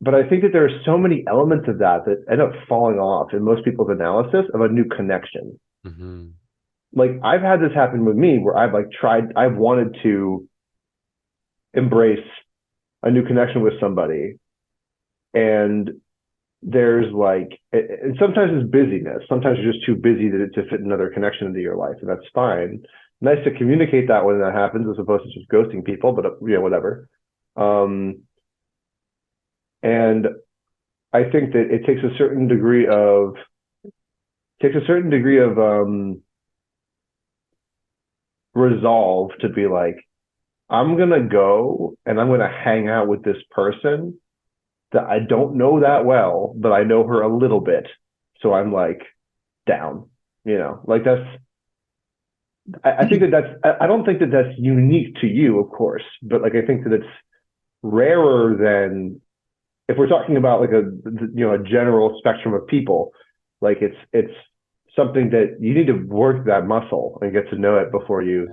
but I think that there are so many elements of that that end up falling off in most people's analysis of a new connection. Hmm. Like I've had this happen with me where I've wanted to embrace a new connection with somebody, and there's like, and sometimes it's busyness. Sometimes you're just too busy to fit another connection into your life, and that's fine. Nice to communicate that when that happens, as opposed to just ghosting people. But whatever. Um, and I think that it takes a certain degree of resolve to be like, I'm gonna go and I'm gonna hang out with this person that I don't know that well, but I know her a little bit. So I'm like down, like I think I don't think that that's unique to you, of course, but like I think that it's rarer than if we're talking about like a general spectrum of people, like it's something that you need to work that muscle and get to know it before you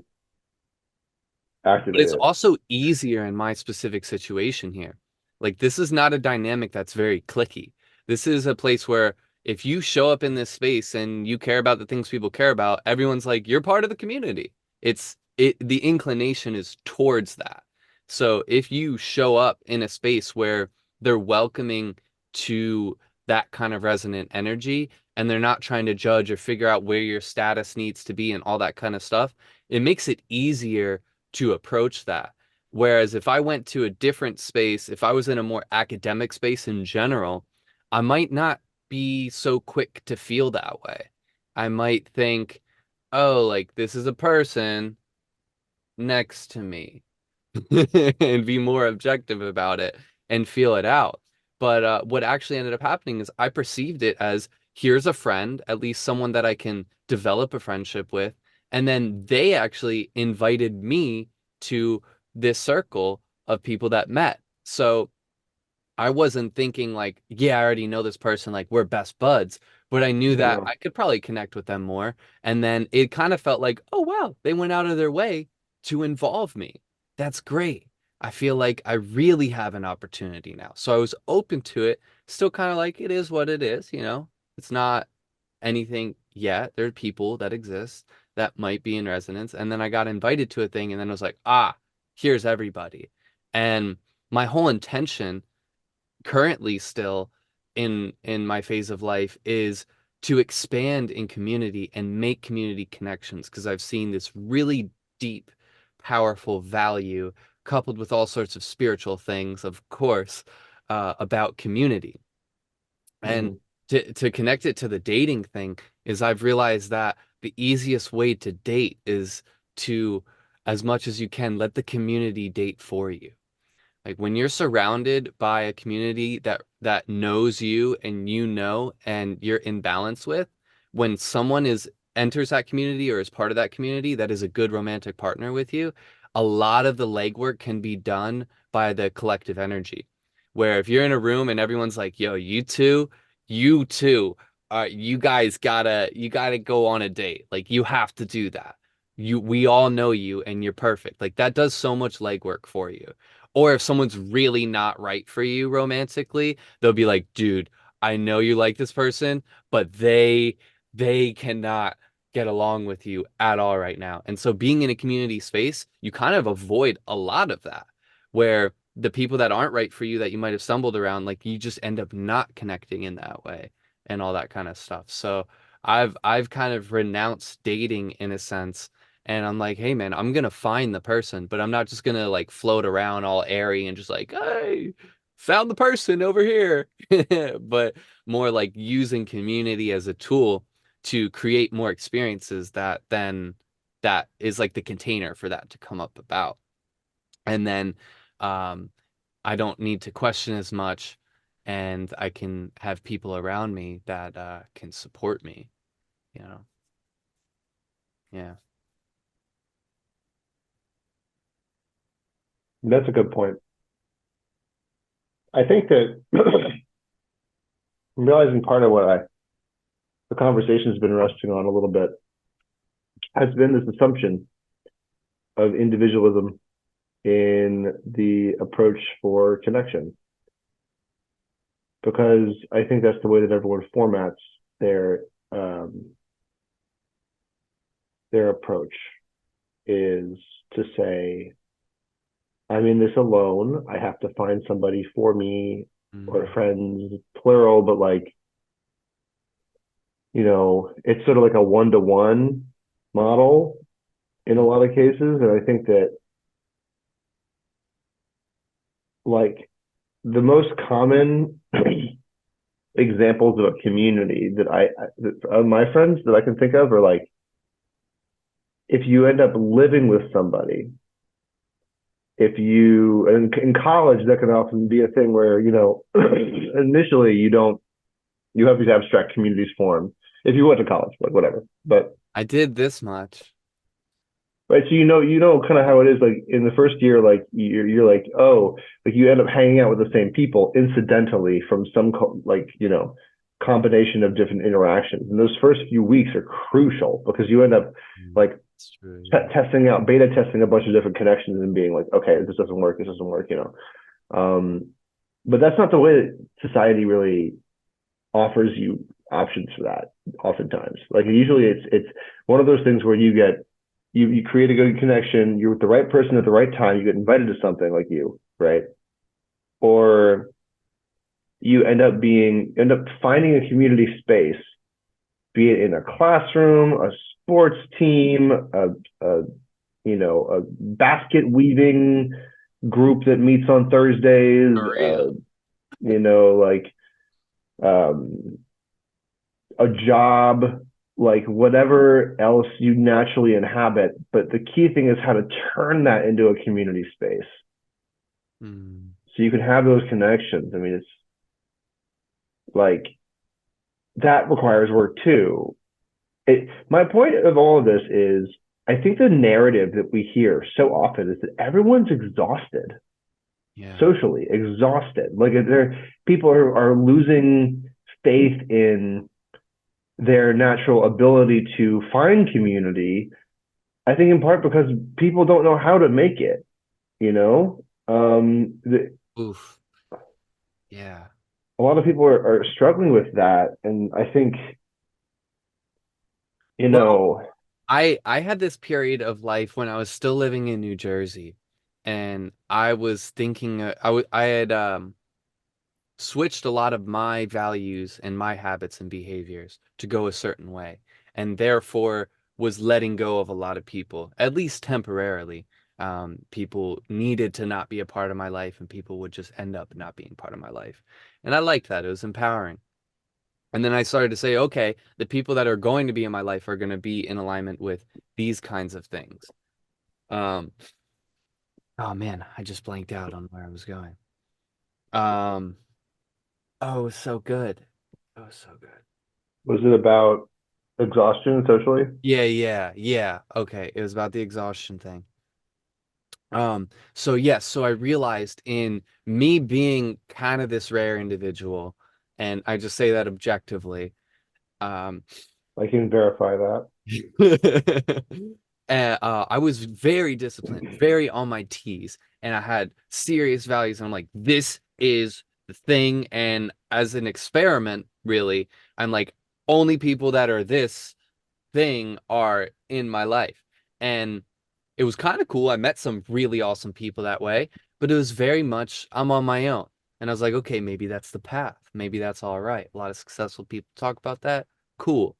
But activate it's it. also easier in my specific situation here. Like, this is not a dynamic that's very clicky. This is a place where if you show up in this space and you care about the things people care about, everyone's like, you're part of the community. The inclination is towards that. So if you show up in a space where they're welcoming to that kind of resonant energy and they're not trying to judge or figure out where your status needs to be and all that kind of stuff, it makes it easier to approach that. Whereas if I went to a different space, if I was in a more academic space in general, I might not be so quick to feel that way. I might think, oh, like this is a person next to me. And be more objective about it and feel it out. But what actually ended up happening is I perceived it as here's a friend, at least someone that I can develop a friendship with. And then they actually invited me to this circle of people that met. So I wasn't thinking like, yeah, I already know this person, like we're best buds, but I knew that Yeah. I could probably connect with them more. And then it kind of felt like, oh wow, they went out of their way to involve me. That's great. I feel like I really have an opportunity now. So I was open to it, still kind of like it is what it is, you know? It's not anything yet. There are people that exist that might be in resonance. And then I got invited to a thing and then I was like, ah, here's everybody. And my whole intention currently still in my phase of life is to expand in community and make community connections because I've seen this really deep, powerful value coupled with all sorts of spiritual things, of course, about community. And Mm-hmm. to connect it to the dating thing is I've realized that the easiest way to date is to, as much as you can, let the community date for you. Like when you're surrounded by a community that knows you and you know and you're in balance with, when someone is enters that community or is part of that community that is a good romantic partner with you, a lot of the legwork can be done by the collective energy. Where if you're in a room and everyone's like, "Yo, you two, you gotta go on a date. Like you have to do that. We all know you and you're perfect." Like that does so much legwork for you. Or if someone's really not right for you romantically, they'll be like, dude, I know you like this person, but they cannot get along with you at all right now. And so being in a community space, you kind of avoid a lot of that, where the people that aren't right for you that you might have stumbled around, like you just end up not connecting in that way and all that kind of stuff. So I've kind of renounced dating in a sense and I'm like, hey man, I'm gonna find the person, but I'm not just gonna like float around all airy and just like, hey, found the person over here. But more like using community as a tool to create more experiences that is like the container for that to come up about. And then um I don't need to question as much and I can have people around me that can support me, you know. Yeah. That's a good point. I think that I'm realizing part of the conversation has been resting on a little bit has been this assumption of individualism in the approach for connection. because I think that's the way that everyone formats their um, their approach is to say, I'm in this alone. I have to find somebody for me or Mm, friends, plural, but like, it's sort of like a one-to-one model in a mm, lot of cases. And I think that like the most common examples of a community that of my friends that I can think of are like if you end up living with somebody, if you in college that can often be a thing where initially you have these abstract communities formed if you went to college, like whatever. But I did this much. right, so kind of how it is. Like in the first year, like you're like, oh, like you end up hanging out with the same people incidentally from some like combination of different interactions. And those first few weeks are crucial because you end up Mm, like it's true, yeah. beta testing a bunch of different connections and being like, okay, this doesn't work, this doesn't work, Um, but that's not the way that society really offers you options for that. Oftentimes, like usually, it's one of those things where you create a good connection. You're with the right person at the right time. You get invited to something like right? Or you end up finding a community space, be it in a classroom, a sports team, a a basket weaving group that meets on Thursdays, For real. like um, a job, like whatever else you naturally inhabit. But the key thing is how to turn that into a community space Mm, so you can have those connections. I mean, it's like that requires work too. My point of all of this is I think the narrative that we hear so often is that everyone's exhausted, yeah. socially exhausted. Like people are losing faith in their natural ability to find community. I think in part because people don't know how to make it. You know, Oof. Yeah. a lot of people are struggling with that, and I think you Well, know, I had this period of life when I was still living in New Jersey, and I was thinking I had switched a lot of my values and my habits and behaviors to go a certain way, and therefore was letting go of a lot of people, at least temporarily. People needed to not be a part of my life, and people would just end up not being part of my life. And I liked that. It was empowering. And then I started to say, okay, the people that are going to be in my life are going to be in alignment with these kinds of things. Um, oh man, I just blanked out on where I was going. Um, oh, it was so good. It was so good. was it about exhaustion socially? Yeah. Okay, it was about the exhaustion thing. So yes, so I realized in me being kind of this rare individual, and I just say that objectively, um, I can verify that. I was very disciplined, very on my T's, and I had serious values. And I'm like, this is the thing. And as an experiment, really, I'm like, only people that are this thing are in my life. And it was kind of cool. I met some really awesome people that way, but it was very much I'm on my own. And I was like, okay, maybe that's the path. Maybe that's all right. A lot of successful people talk about that. Cool.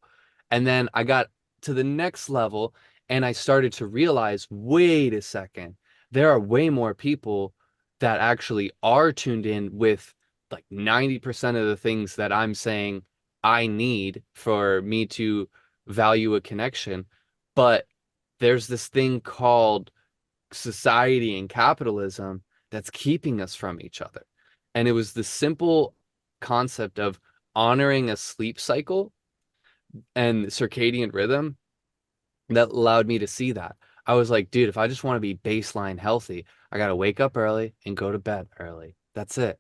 And then I got to the next level and I started to realize, wait a second, there are way more people that actually are tuned in with like 90% of the things that I'm saying I need for me to value a connection. But there's this thing called society and capitalism that's keeping us from each other. And it was the simple concept of honoring a sleep cycle and circadian rhythm that allowed me to see that. I was like, dude, if I just want to be baseline healthy, I got to wake up early and go to bed early. That's it.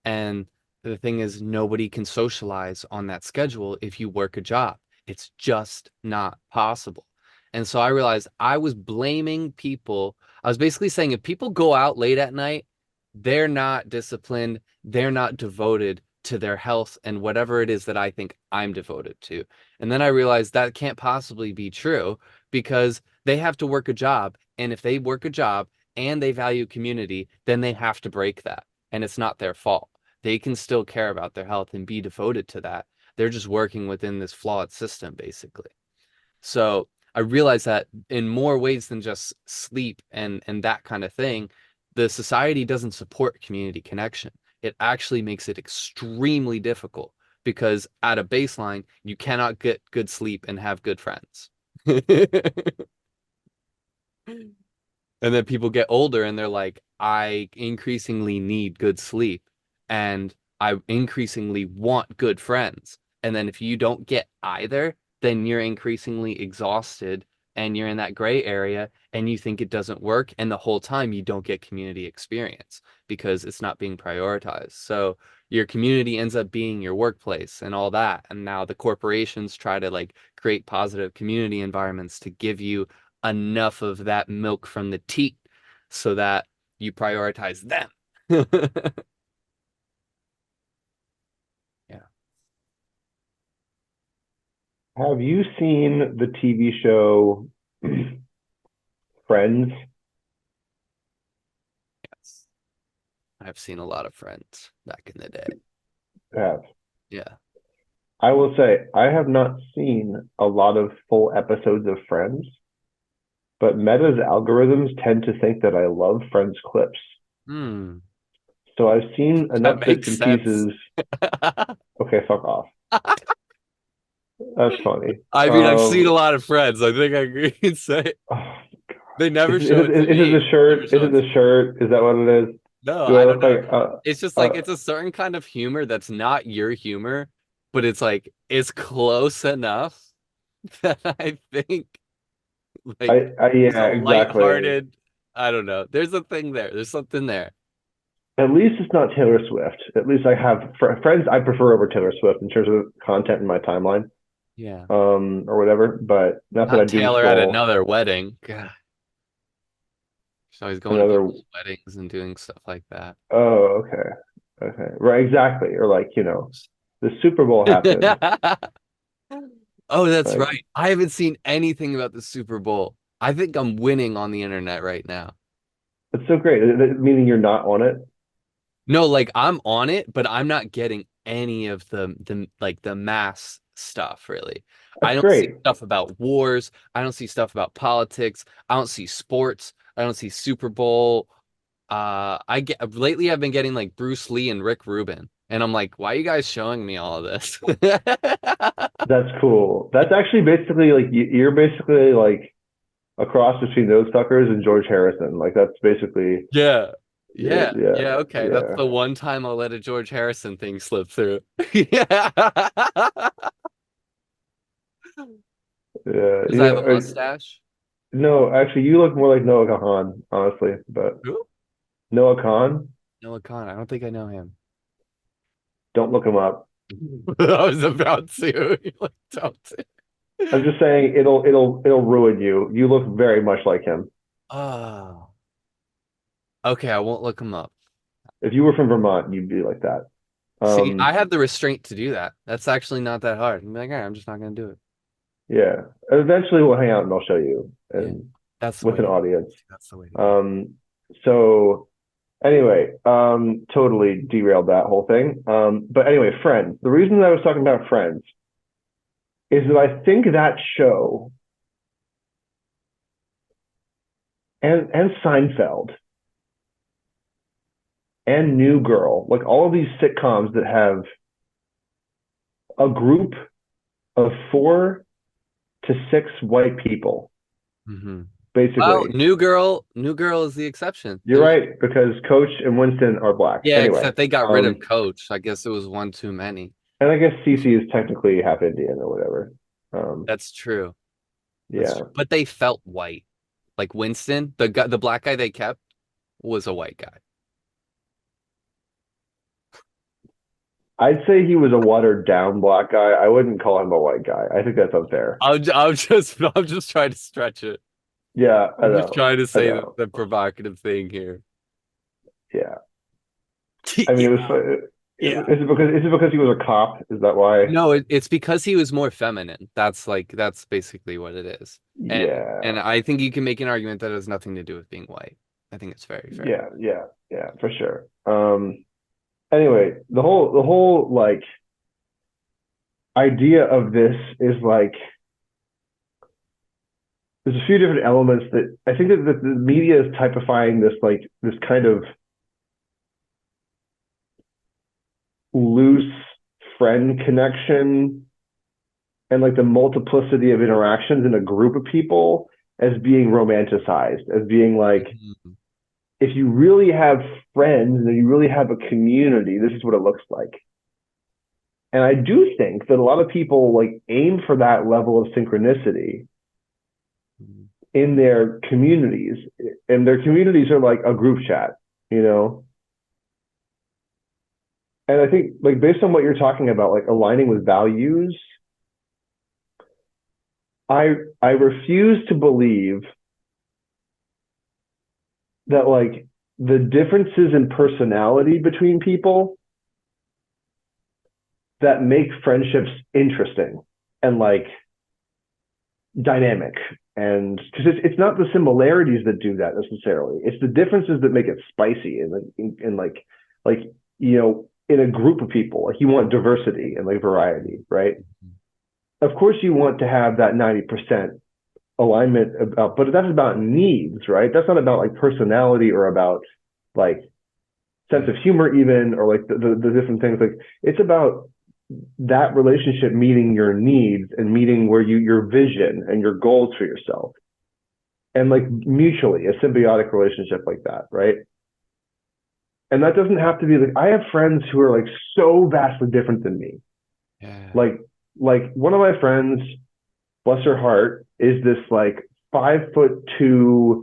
And the thing is, nobody can socialize on that schedule if you work a job. It's just not possible. And so I realized I was blaming people. I was basically saying if people go out late at night, they're not disciplined, they're not devoted to their health and whatever it is that I think I'm devoted to. And then I realized that can't possibly be true because they have to work a job. And if they work a job and they value community, then they have to break that. And it's not their fault. They can still care about their health and be devoted to that. They're just working within this flawed system, basically. So I realized that in more ways than just sleep and that kind of thing, the society doesn't support community connection. It actually makes it extremely difficult because at a baseline, you cannot get good sleep and have good friends. And then people get older and they're like, I increasingly need good sleep and I increasingly want good friends. And then if you don't get either, then you're increasingly exhausted and you're in that gray area and you think it doesn't work. And the whole time you don't get community experience because it's not being prioritized. So your community ends up being your workplace and all that. And now the corporations try to like create positive community environments to give you enough of that milk from the teat so that you prioritize them. Yeah. Have you seen the TV show Friends? Yes. I've seen a lot of Friends back in the day. Have. Yeah. I will say I have not seen a lot of full episodes of Friends, but Meta's algorithms tend to think that I love Friends clips. Hmm. So I've seen That enough bits makes and sense. pieces. Okay, fuck off. That's funny. I mean, I've seen a lot of Friends. I think I agree and say Oh, they is, never is show it it to is it the me. Never shirt? Is show it it to the shirt? Is that what it is? No, Do I I don't look know. like It's just like uh it's a certain kind of humor that's not your humor, but it's like it's close enough that I think like I there's a yeah, exactly. lighthearted, I don't know. There's a thing there. There's something there. At least it's not Taylor Swift. At least I have friends I prefer over Taylor Swift in terms of content in my timeline, Yeah. or whatever. But not that I Not doom Taylor at scroll another wedding. God. She's always going to another. people's weddings and doing stuff like that. Oh, okay, okay, right, exactly. Or like the Super Bowl happened. Oh, that's Like right. I haven't seen anything about the Super Bowl. I think I'm winning on the internet right now. it's so great. Meaning you're not on it. No, like I'm on it, but I'm not getting any of the like the mass stuff really. I That's don't see great. stuff about wars. I don't see stuff about politics. I don't see sports. I don't see Super Bowl. I get lately I've been getting like Bruce Lee and Rick Rubin, and I'm like, why are you guys showing me all of this? That's cool. That's actually basically like you're basically like a cross between those fuckers and George Harrison. Like that's basically Yeah. yeah, Yeah. yeah, Yeah. Okay. That's yeah, the one time I'll let a George Harrison thing slip through. Yeah. yeah. Because I have a mustache. No, actually, you look more like Noah Kahan, honestly. But Who? Noah Kahan, Noah Khan. I don't think I know him. don't look him up. I was about to. You like, don't. I'm just saying it'll ruin you. You look very much like him. Oh. Okay, I won't look him up. If you were from Vermont, you'd be like that. See, I Um, have the restraint to do that. That's actually not that hard. I'm like, all right, I'm just not gonna do it. yeah. Eventually, we'll hang out and I'll show you, Yeah. and That's the with way an to do it. audience. That's the way to do it. Um, so anyway, totally derailed that whole thing. But anyway, Friends. The reason I was talking about Friends is that I think that show and Seinfeld and New Girl, like all of these sitcoms that have a group of 4 to 6 white people, Hmm. Well, basically. New Girl is the exception. You're right because Coach and Winston are black. Yeah, Anyway, except they got rid of um, Coach. I guess it was one too many. and I guess Cece is technically half Indian or whatever. Um, That's true. That's yeah, true. But they felt white. Like Winston, the black guy they kept was a white guy. I'd say he was a watered down black guy. I wouldn't call him a white guy. I think that's unfair. I'm just trying to stretch it. Yeah, I I'm just know. trying to I say know. the provocative thing here. Yeah. I mean, Yeah. it was. Yeah. Is it because he was a cop? Is that why? No, it's because he was more feminine. That's basically what it is. And Yeah, I think you can make an argument that has nothing to do with being white. I think it's very fair. yeah, for sure. Anyway, the whole like idea of this is like there's a few different elements that I think that the media is typifying this like this kind of loose friend connection and like the multiplicity of interactions in a group of people as being romanticized, as being like Mhm. if you really have friends and you really have a community, this is what it looks like. And I do think that a lot of people like aim for that level of synchronicity in their communities, and their communities are like a group chat, you know. And I think like based on what you're talking about, like aligning with values, I refuse to believe that like the differences in personality between people that make friendships interesting and like dynamic and because it's not the similarities that do that necessarily, it's the differences that make it spicy and like you know in a group of people like you want diversity and like variety, right? Of course you want to have that 90% alignment about, but that's about needs, right? That's not about like personality or about like sense Yeah. of humor even or like the different things like it's about that relationship meeting your needs and meeting where you your vision and your goals for yourself and like mutually a symbiotic relationship like that, right? And that doesn't have to be like I have friends who are like so vastly different than me. Yeah. like like one of my friends, bless her heart, is this like 5'2",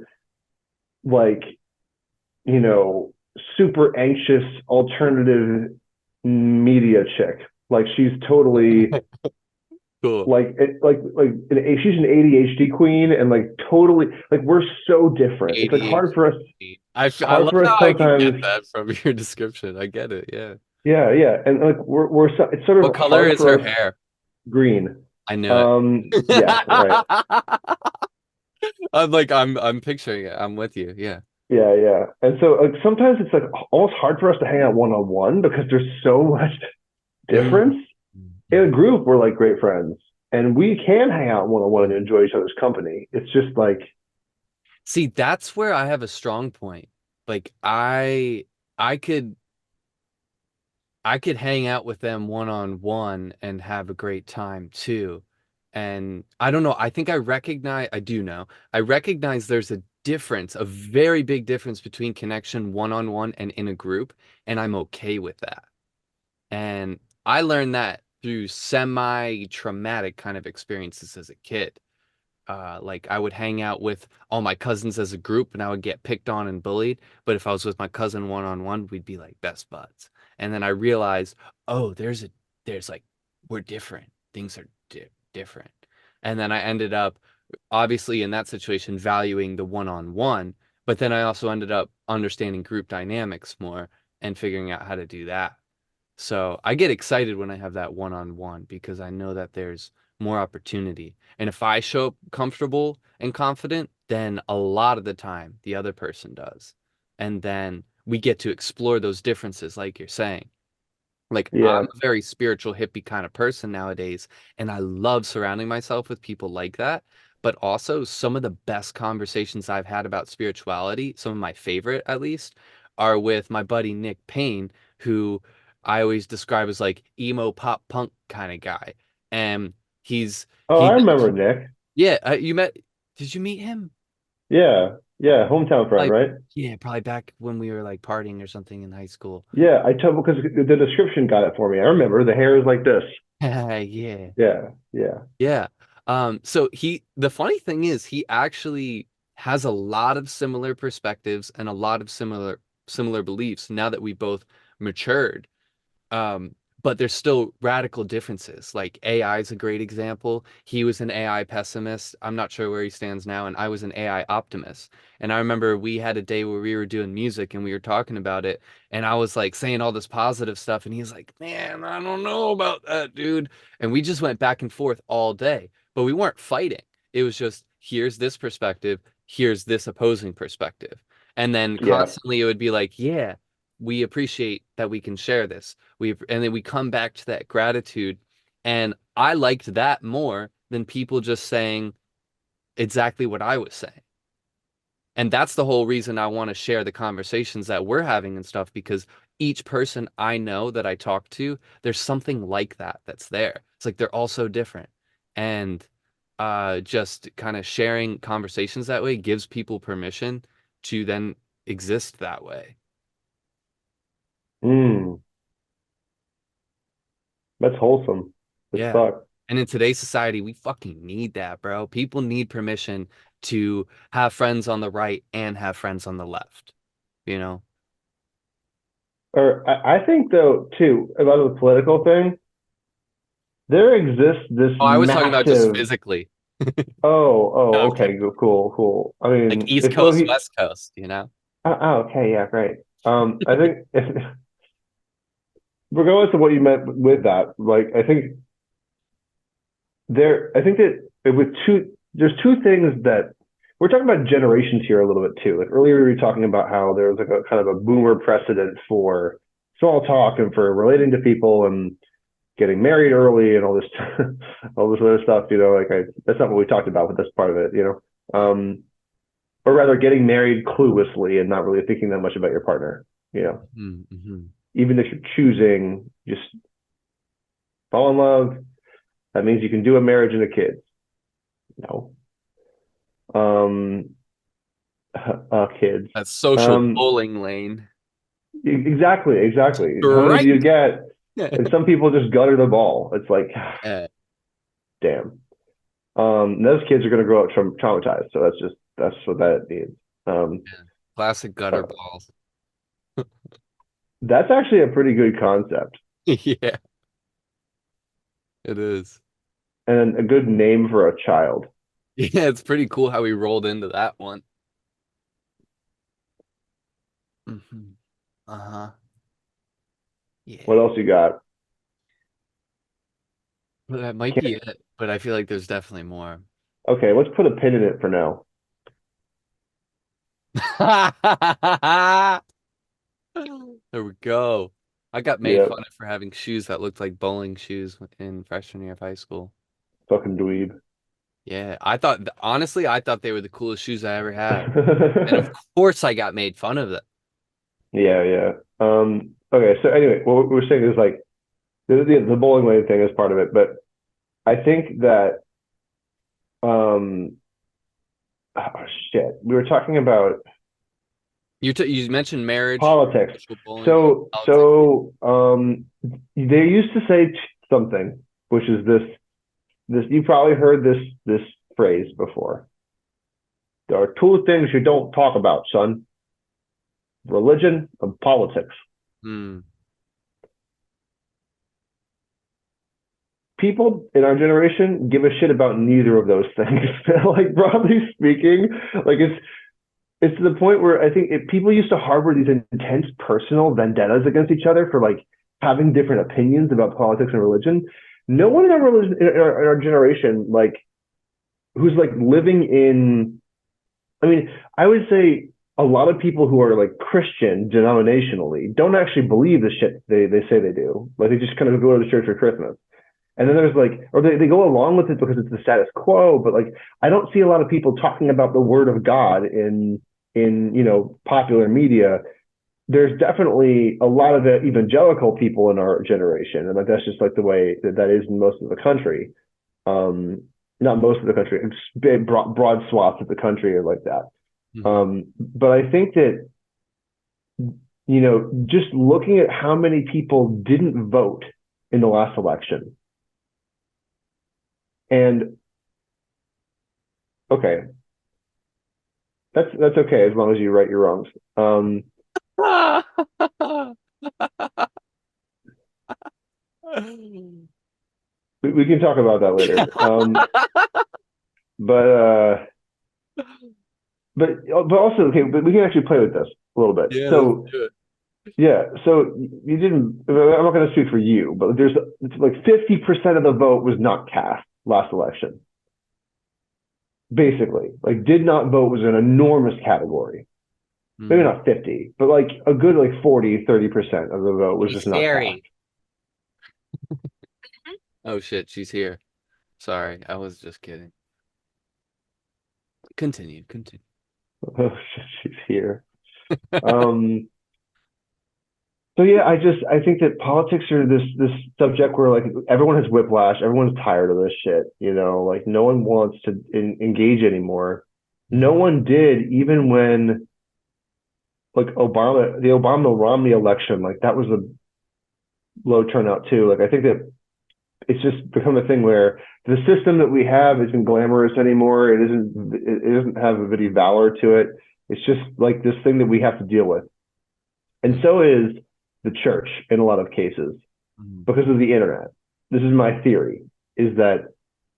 like you know super anxious alternative media chick. Like she's totally Cool. she's an ADHD queen and like totally like we're so different. It's like ADHD. I hard love for us how I can get sometimes. that from your description. I get it. Yeah. Yeah, and like we're so, it's sort What of color hard is for her us. hair? Green. I knew it. Yeah, right. I'm picturing it. I'm with you. Yeah. Yeah. And so like sometimes it's like almost hard for us to hang out one on one because there's so much Mm. difference. In a group, we're like great friends, and we can hang out one on one and enjoy each other's company. It's just like See, that's where I have a strong point. Like I could I could hang out with them one on one and have a great time too. And I don't know, I do know, I recognize there's a difference, a very big difference between connection one on one and in a group, and I'm okay with that. And I learned that through semi-traumatic kind of experiences as a kid. Like I would hang out with all my cousins as a group and I would get picked on and bullied. But if I was with my cousin one on one, we'd be like best buds. And then I realized, oh, there's like, we're different. Things are different. And then I ended up, obviously, in that situation, valuing the one on one. But then I also ended up understanding group dynamics more and figuring out how to do that. So I get excited when I have that one on one because I know that there's more opportunity. And if I show up comfortable and confident, then a lot of the time the other person does. And then we get to explore those differences, like you're saying. Like I'm yeah, a very spiritual hippie kind of person nowadays, and I love surrounding myself with people like that. But also some of the best conversations I've had about spirituality, some of my favorite at least, are with my buddy Nick Payne, who I always describe as like emo pop punk kind of guy. And he's oh I he remember Nick. yeah, did you meet him? Yeah, hometown friend, Like right? yeah, probably back when we were like partying or something in high school. Yeah, I told because the description got it for me. I remember the hair is like this. Yeah. Yeah. Yeah. So the funny thing is he actually has a lot of similar perspectives and a lot of similar beliefs now that we both matured. Um, but there's still radical differences. Like AI is a great example. He was an AI pessimist. I'm not sure where he stands now, and I was an AI optimist. And I remember we had a day where we were doing music and we were talking about it, and I was like saying all this positive stuff, and he's like, "Man, I don't know about that, dude." And we just went back and forth all day, but we weren't fighting. It was just, here's this perspective, here's this opposing perspective. And then Yeah. constantly it would be like, yeah, we appreciate that we can share this. And then we come back to that gratitude. And I liked that more than people just saying exactly what I was saying. And that's the whole reason I want to share the conversations that we're having and stuff, because each person I know that I talk to, there's something like that that's there. It's like they're all so different. And just kind of sharing conversations that way gives people permission to then exist that way. Mm, that's wholesome as Yeah. fuck. And in today's society, we fucking need that, bro. People need permission to have friends on the right and have friends on the left, you know? Or I think though too about the political thing, there exists this Oh, I was talking about just massive. physically. No, Oh, I'm okay, kidding. cool, cool. I Like mean, East if Coast, West Coast, you know? okay, yeah, great. I think if, regardless of what you meant with that, like I think that with there's two things that we're talking about generations here a little bit too. Like earlier, we were talking about how there was like a kind of a boomer precedent for small talk and for relating to people and getting married early and all this, all this other stuff. That's not what we talked about, but that's part of it. Or rather, getting married cluelessly and not really thinking that much about your partner. You know, Mm-hmm. even if you're choosing, just fall in love. That means you can do a marriage and a kid. No, um, kids. That social Um, bowling lane. exactly. How many do you Right. get? And some people just gutter the ball. It's like, Yeah. damn. Those kids are going to grow up traumatized. So that's what that means. Um, Classic gutter uh, balls. that's actually a pretty good concept Yeah, it is. and a good name for a child. Yeah, it's pretty cool how we rolled into that one. Hmm. Uh-huh. What Yeah. else you got? But that might be Can't, it. But I feel like there's definitely more. okay, let's put a pin in it for now. There we go. I got made Yeah, fun of for having shoes that looked like bowling shoes in freshman year of high school. fucking dweeb. Yeah, honestly, I thought they were the coolest shoes I ever had. And of course I got made fun of them. Yeah, yeah. Okay, so anyway, what we're saying is like the bowling lane thing is part of it, but I think that um oh shit, we were talking about You mentioned marriage, politics. social bowling, and So politics. so they used to say something, which is this you probably heard this phrase before. There are two things you don't talk about, son: religion and politics. Hmm. People in our generation give a shit about neither of those things. Like broadly speaking, like it's to the point where I think people used to harbor these intense personal vendettas against each other for like having different opinions about politics and religion. No one in our religion in our generation like who's like living in. I mean, I would say a lot of people who are like Christian denominationally don't actually believe the shit they say they do. Like they just kind of go to the church for Christmas. And then there's like, or they go along with it because it's the status quo, but like, I don't see a lot of people talking about the word of God in popular media. There's definitely a lot of the evangelical people in our generation. And like, that's just like the way that is in most of the country. Um, Not most of the country, big, broad swaths of the country are like that. Hmm. But I think that, just looking at how many people didn't vote in the last election and okay, that's okay as long as you right your wrongs. Um, We can talk about that later. But but also okay, but we can actually play with this a little bit. Yeah, let's So do it. yeah, so you didn't. I'm not going to speak for you, but there's it's like 50% of the vote was not cast last election. Basically, like did not vote was an enormous category. Maybe Hmm. not 50, but like a good like 40, 30% of the vote was She's just not cast. scary. Oh shit, she's here. Sorry, I was just kidding. Continue, continue. Oh shit, she's here. Um, so yeah, I think that politics are this subject where like everyone has whiplash, everyone's tired of this shit, like no one wants to engage anymore. No Mhm. one did, even when like the Obama Romney election, like that was a low turnout too. Like I think that it's just become a thing where the system that we have isn't glamorous anymore. It doesn't have any valor to it. It's just like this thing that we have to deal with. And so is the church in a lot of cases Mhm. because of the internet. This is my theory, is that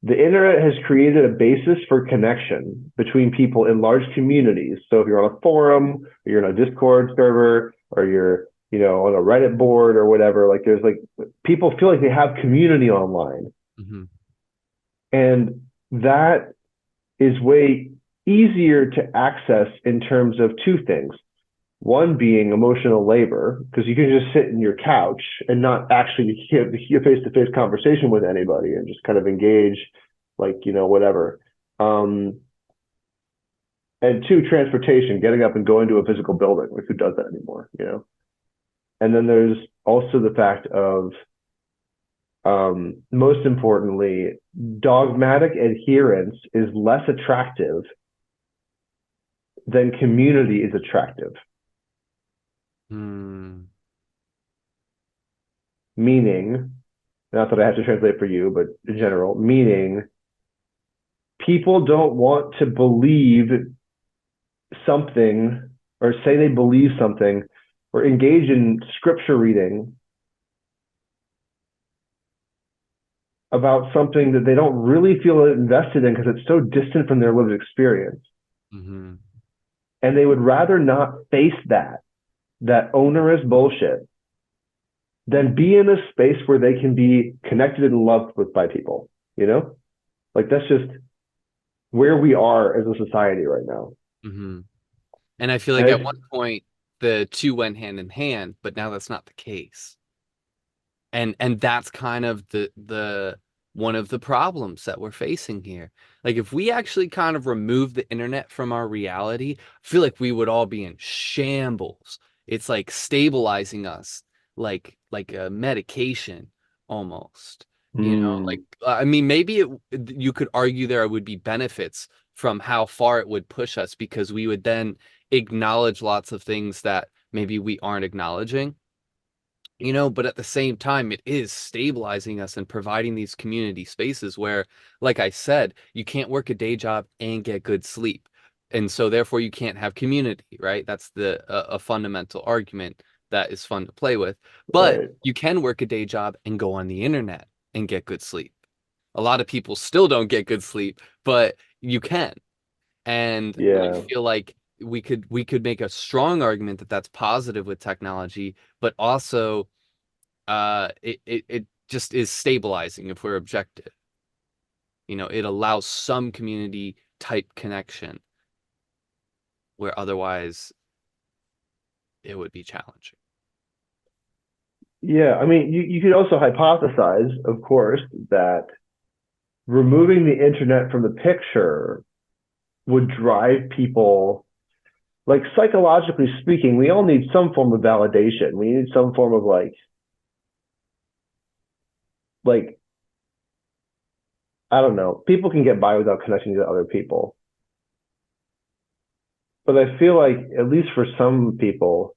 the internet has created a basis for connection between people in large communities. So if you're on a forum, or you're on a Discord server, or you're, on a Reddit board or whatever, like there's like people feel like they have community online. Mhm. And that is way easier to access in terms of two things. One being emotional labor, because you can just sit in your couch and not actually have a face to face conversation with anybody and just kind of engage, like, whatever. Um, and two, transportation, getting up and going to a physical building. Like, who does that anymore? And then there's also the fact of, most importantly, dogmatic adherence is less attractive than community is attractive. Hmm. Meaning, not that I have to translate for you, but in general, meaning people don't want to believe something or say they believe something or engage in scripture reading about something that they don't really feel invested in because it's so distant from their lived experience. Mhm. And they would rather not face that onerous bullshit than be in a space where they can be connected and loved with by people, you know? Like that's just where we are as a society right now. Mhm. And I feel like at And one point the two went hand in hand, but now that's not the case. And that's kind of the one of the problems that we're facing here. Like if we actually kind of remove the internet from our reality, I feel like we would all be in shambles. It's like stabilizing us like a medication almost. Like I mean maybe you could argue there would be benefits from how far it would push us because we would then acknowledge lots of things that maybe we aren't acknowledging, but at the same time, it is stabilizing us and providing these community spaces where, like I said, you can't work a day job and get good sleep. And so therefore you can't have community, right? That's a fundamental argument that is fun to play with. But right. you can work a day job and go on the internet and get good sleep. A lot of people still don't get good sleep, but you can. And I Yeah. feel like we could make a strong argument that that's positive with technology, but also it just is stabilizing if we're objective. It allows some community type connection where otherwise it would be challenging. Yeah. I mean, you could also hypothesize, of course, that removing the internet from the picture would drive people, like psychologically speaking, we all need some form of validation. We need some form of like, I don't know, people can get by without connecting to other people. But I feel like, at least for some people,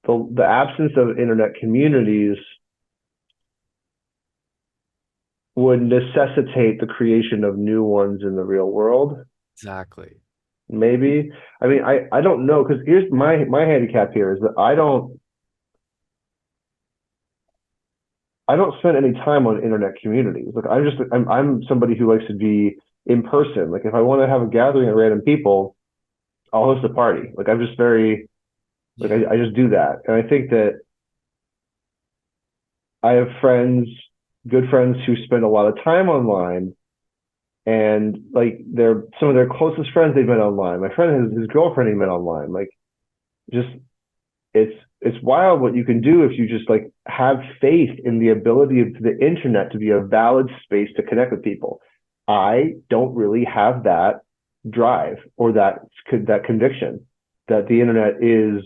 the absence of internet communities would necessitate the creation of new ones in the real world. Exactly. Maybe. I mean, I don't know because here's my handicap here is that I don't spend any time on internet communities. Like I'm somebody who likes to be in person. Like if I want to have a gathering of random people, I'll host a party. Like I'm just very like Yeah. I just do that. And I think that I have friends, good friends who spend a lot of time online and like they're some of their closest friends they've met online. My friend has his girlfriend he met online. Like just it's wild what you can do if you just like have faith in the ability of the internet to be a valid space to connect with people. I don't really have that drive or that conviction that the internet is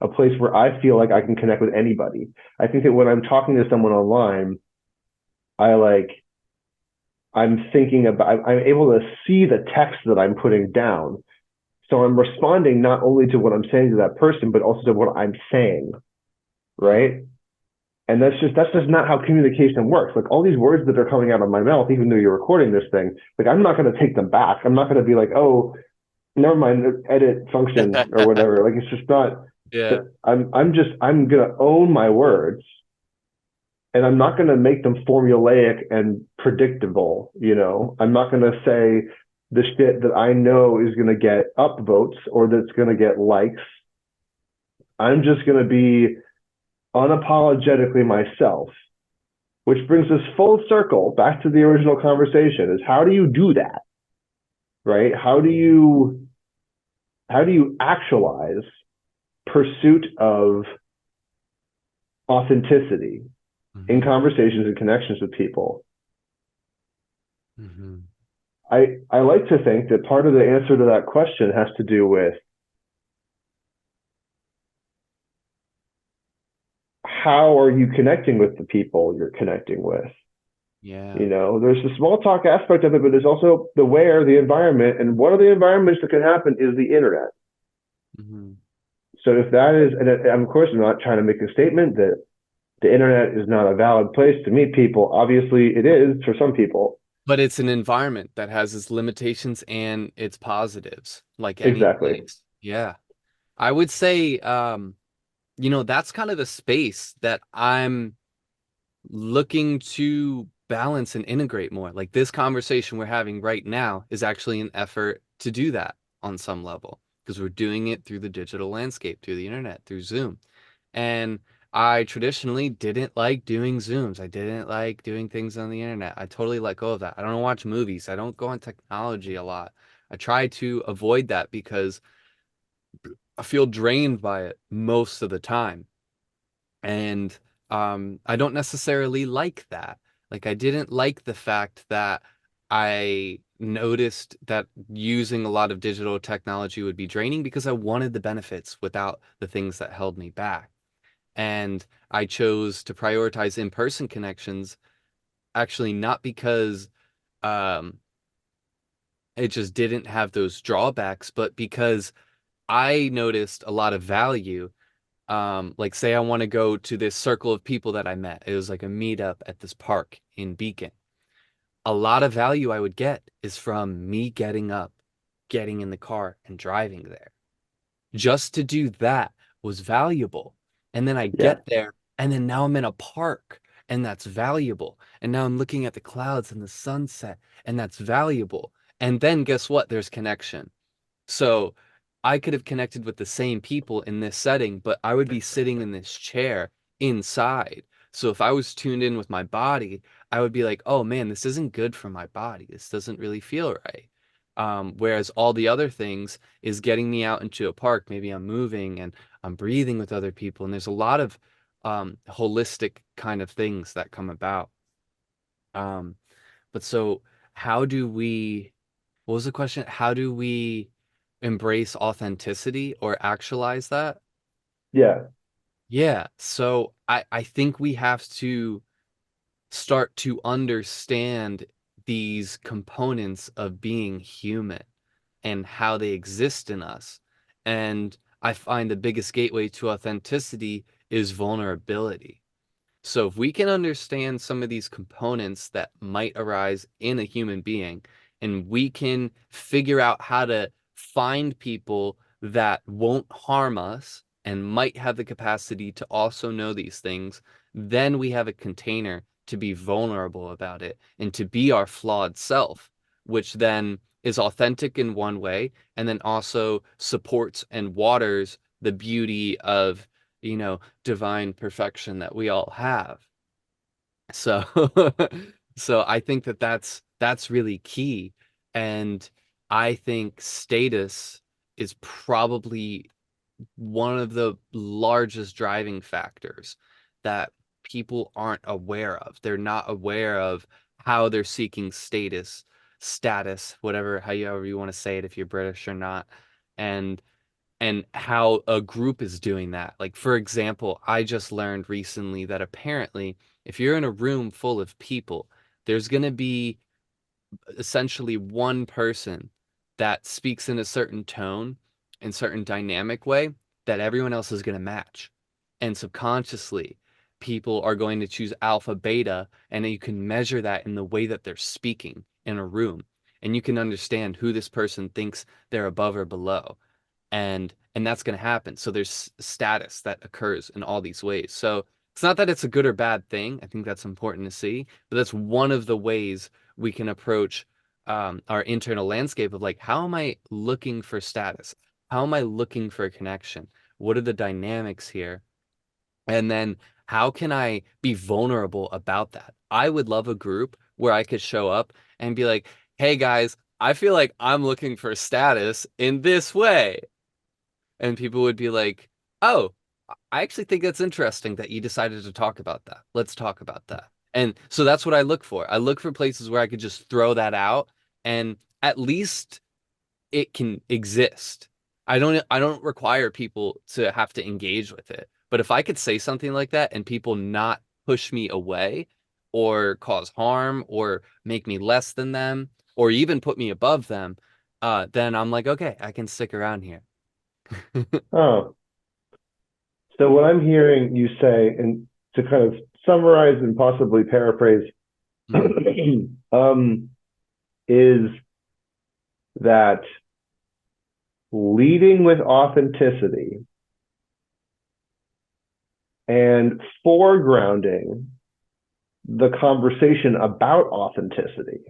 a place where I feel like I can connect with anybody. I think that when I'm talking to someone online, I like I'm thinking about I'm able to see the text that I'm putting down. So I'm responding not only to what I'm saying to that person, but also to what I'm saying, Mm. right? And that's just not how communication works. Like all these words that are coming out of my mouth, even though you're recording this thing, like I'm not going to take them back. I'm not going to be like, oh, never mind, edit function or whatever. Like it's just not that Yeah. I'm going to own my words and I'm not going to make them formulaic and predictable. I'm not going to say the shit that I know is going to get upvotes or that's going to get likes. I'm just going to be unapologetically myself, which brings us full circle back to the original conversation is how do you do that, right? How do you actualize pursuit of authenticity in Hmm. conversations and connections with people? Hmm. I like to think that part of the answer to that question has to do with how are you connecting with the people you're connecting with. Yeah. There's the small talk aspect of it, but there's also the where, the environment, and one of the environments that can happen is the internet. Hmm. So if that is, and of course, I'm not trying to make a statement that the internet is not a valid place to meet people. Obviously, it is for some people. But it's an environment that has its limitations and its positives, like any Exactly. place. Yeah. I would say, that's kind of the space that I'm looking to balance and integrate more. Like this conversation we're having right now is actually an effort to do that on some level because we're doing it through the digital landscape, through the internet, through Zoom. And I traditionally didn't like doing Zooms. I didn't like doing things on the internet. I totally let go of that. I don't watch movies. I don't go on technology a lot. I try to avoid that because I feel drained by it most of the time. And I don't necessarily like that. Like I didn't like the fact that I noticed that using a lot of digital technology would be draining because I wanted the benefits without the things that held me back. And I chose to prioritize in-person connections, actually not because um, it just didn't have those drawbacks, but because I noticed a lot of value. Like say I want to go to this circle of people that I met. It was like a meetup at this park in Beacon. A lot of value I would get is from me getting up, getting in the car and driving there. Just to do that was valuable. And then I Yeah. get there, and then now I'm in a park, and that's valuable. And now I'm looking at the clouds and the sunset, and that's valuable. And then guess what? There's connection. So I could have connected with the same people in this setting, but I would be sitting in this chair inside. So if I was tuned in with my body, I would be like, oh man, this isn't good for my body. This doesn't really feel right. Whereas all the other things is getting me out into a park. Maybe I'm moving and I'm breathing with other people. And there's a lot of holistic kind of things that come about. Um, but so how do we what was the question? How do we embrace authenticity or actualize that? Yeah. Yeah, so I think we have to start to understand these components of being human and how they exist in us. And I find the biggest gateway to authenticity is vulnerability. So if we can understand some of these components that might arise in a human being, and we can figure out how to find people that won't harm us and might have the capacity to also know these things, then we have a container to be vulnerable about it and to be our flawed self, which then is authentic in one way and then also supports and waters the beauty of, divine perfection that we all have. So, so I think that that's really key. And I think status is probably one of the largest driving factors that people aren't aware of. They're not aware of how they're seeking status, whatever, however you want to say it, if you're British or not, and and how a group is doing that. Like, for example, I just learned recently that apparently if you're in a room full of people, there's going to be essentially one person that speaks in a certain tone and certain dynamic way that everyone else is going to match. And subconsciously, people are going to choose alpha, beta, and you can measure that in the way that they're speaking in a room. And you can understand who this person thinks they're above or below. And that's going to happen. So there's status that occurs in all these ways. So it's not that it's a good or bad thing. I think that's important to see, but that's one of the ways we can approach our internal landscape of like, how am I looking for status? How am I looking for a connection? What are the dynamics here? And then how can I be vulnerable about that? I would love a group where I could show up and be like, hey guys, I feel like I'm looking for status in this way. And people would be like, oh, I actually think that's interesting that you decided to talk about that. Let's talk about that. And so that's what I look for. I look for places where I could just throw that out and at least it can exist. I don't require people to have to engage with it. But if I could say something like that and people not push me away or cause harm or make me less than them or even put me above them, then I'm like, okay, I can stick around here. Oh, so what I'm hearing you say, and to kind of summarize and possibly paraphrase, Mhm. um, is that leading with authenticity and foregrounding the conversation about authenticity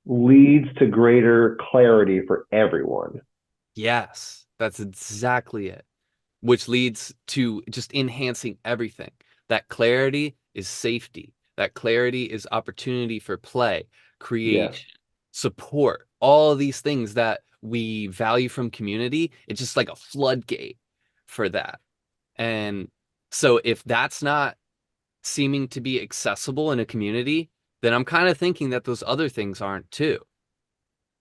leads to greater clarity for everyone. Yes, that's exactly it. Which leads to just enhancing everything. That clarity is safety. That clarity is opportunity for play, Yeah, creation, support, all of these things that we value from community. It's just like a floodgate for that. And so if that's not seeming to be accessible in a community, then I'm kind of thinking that those other things aren't too,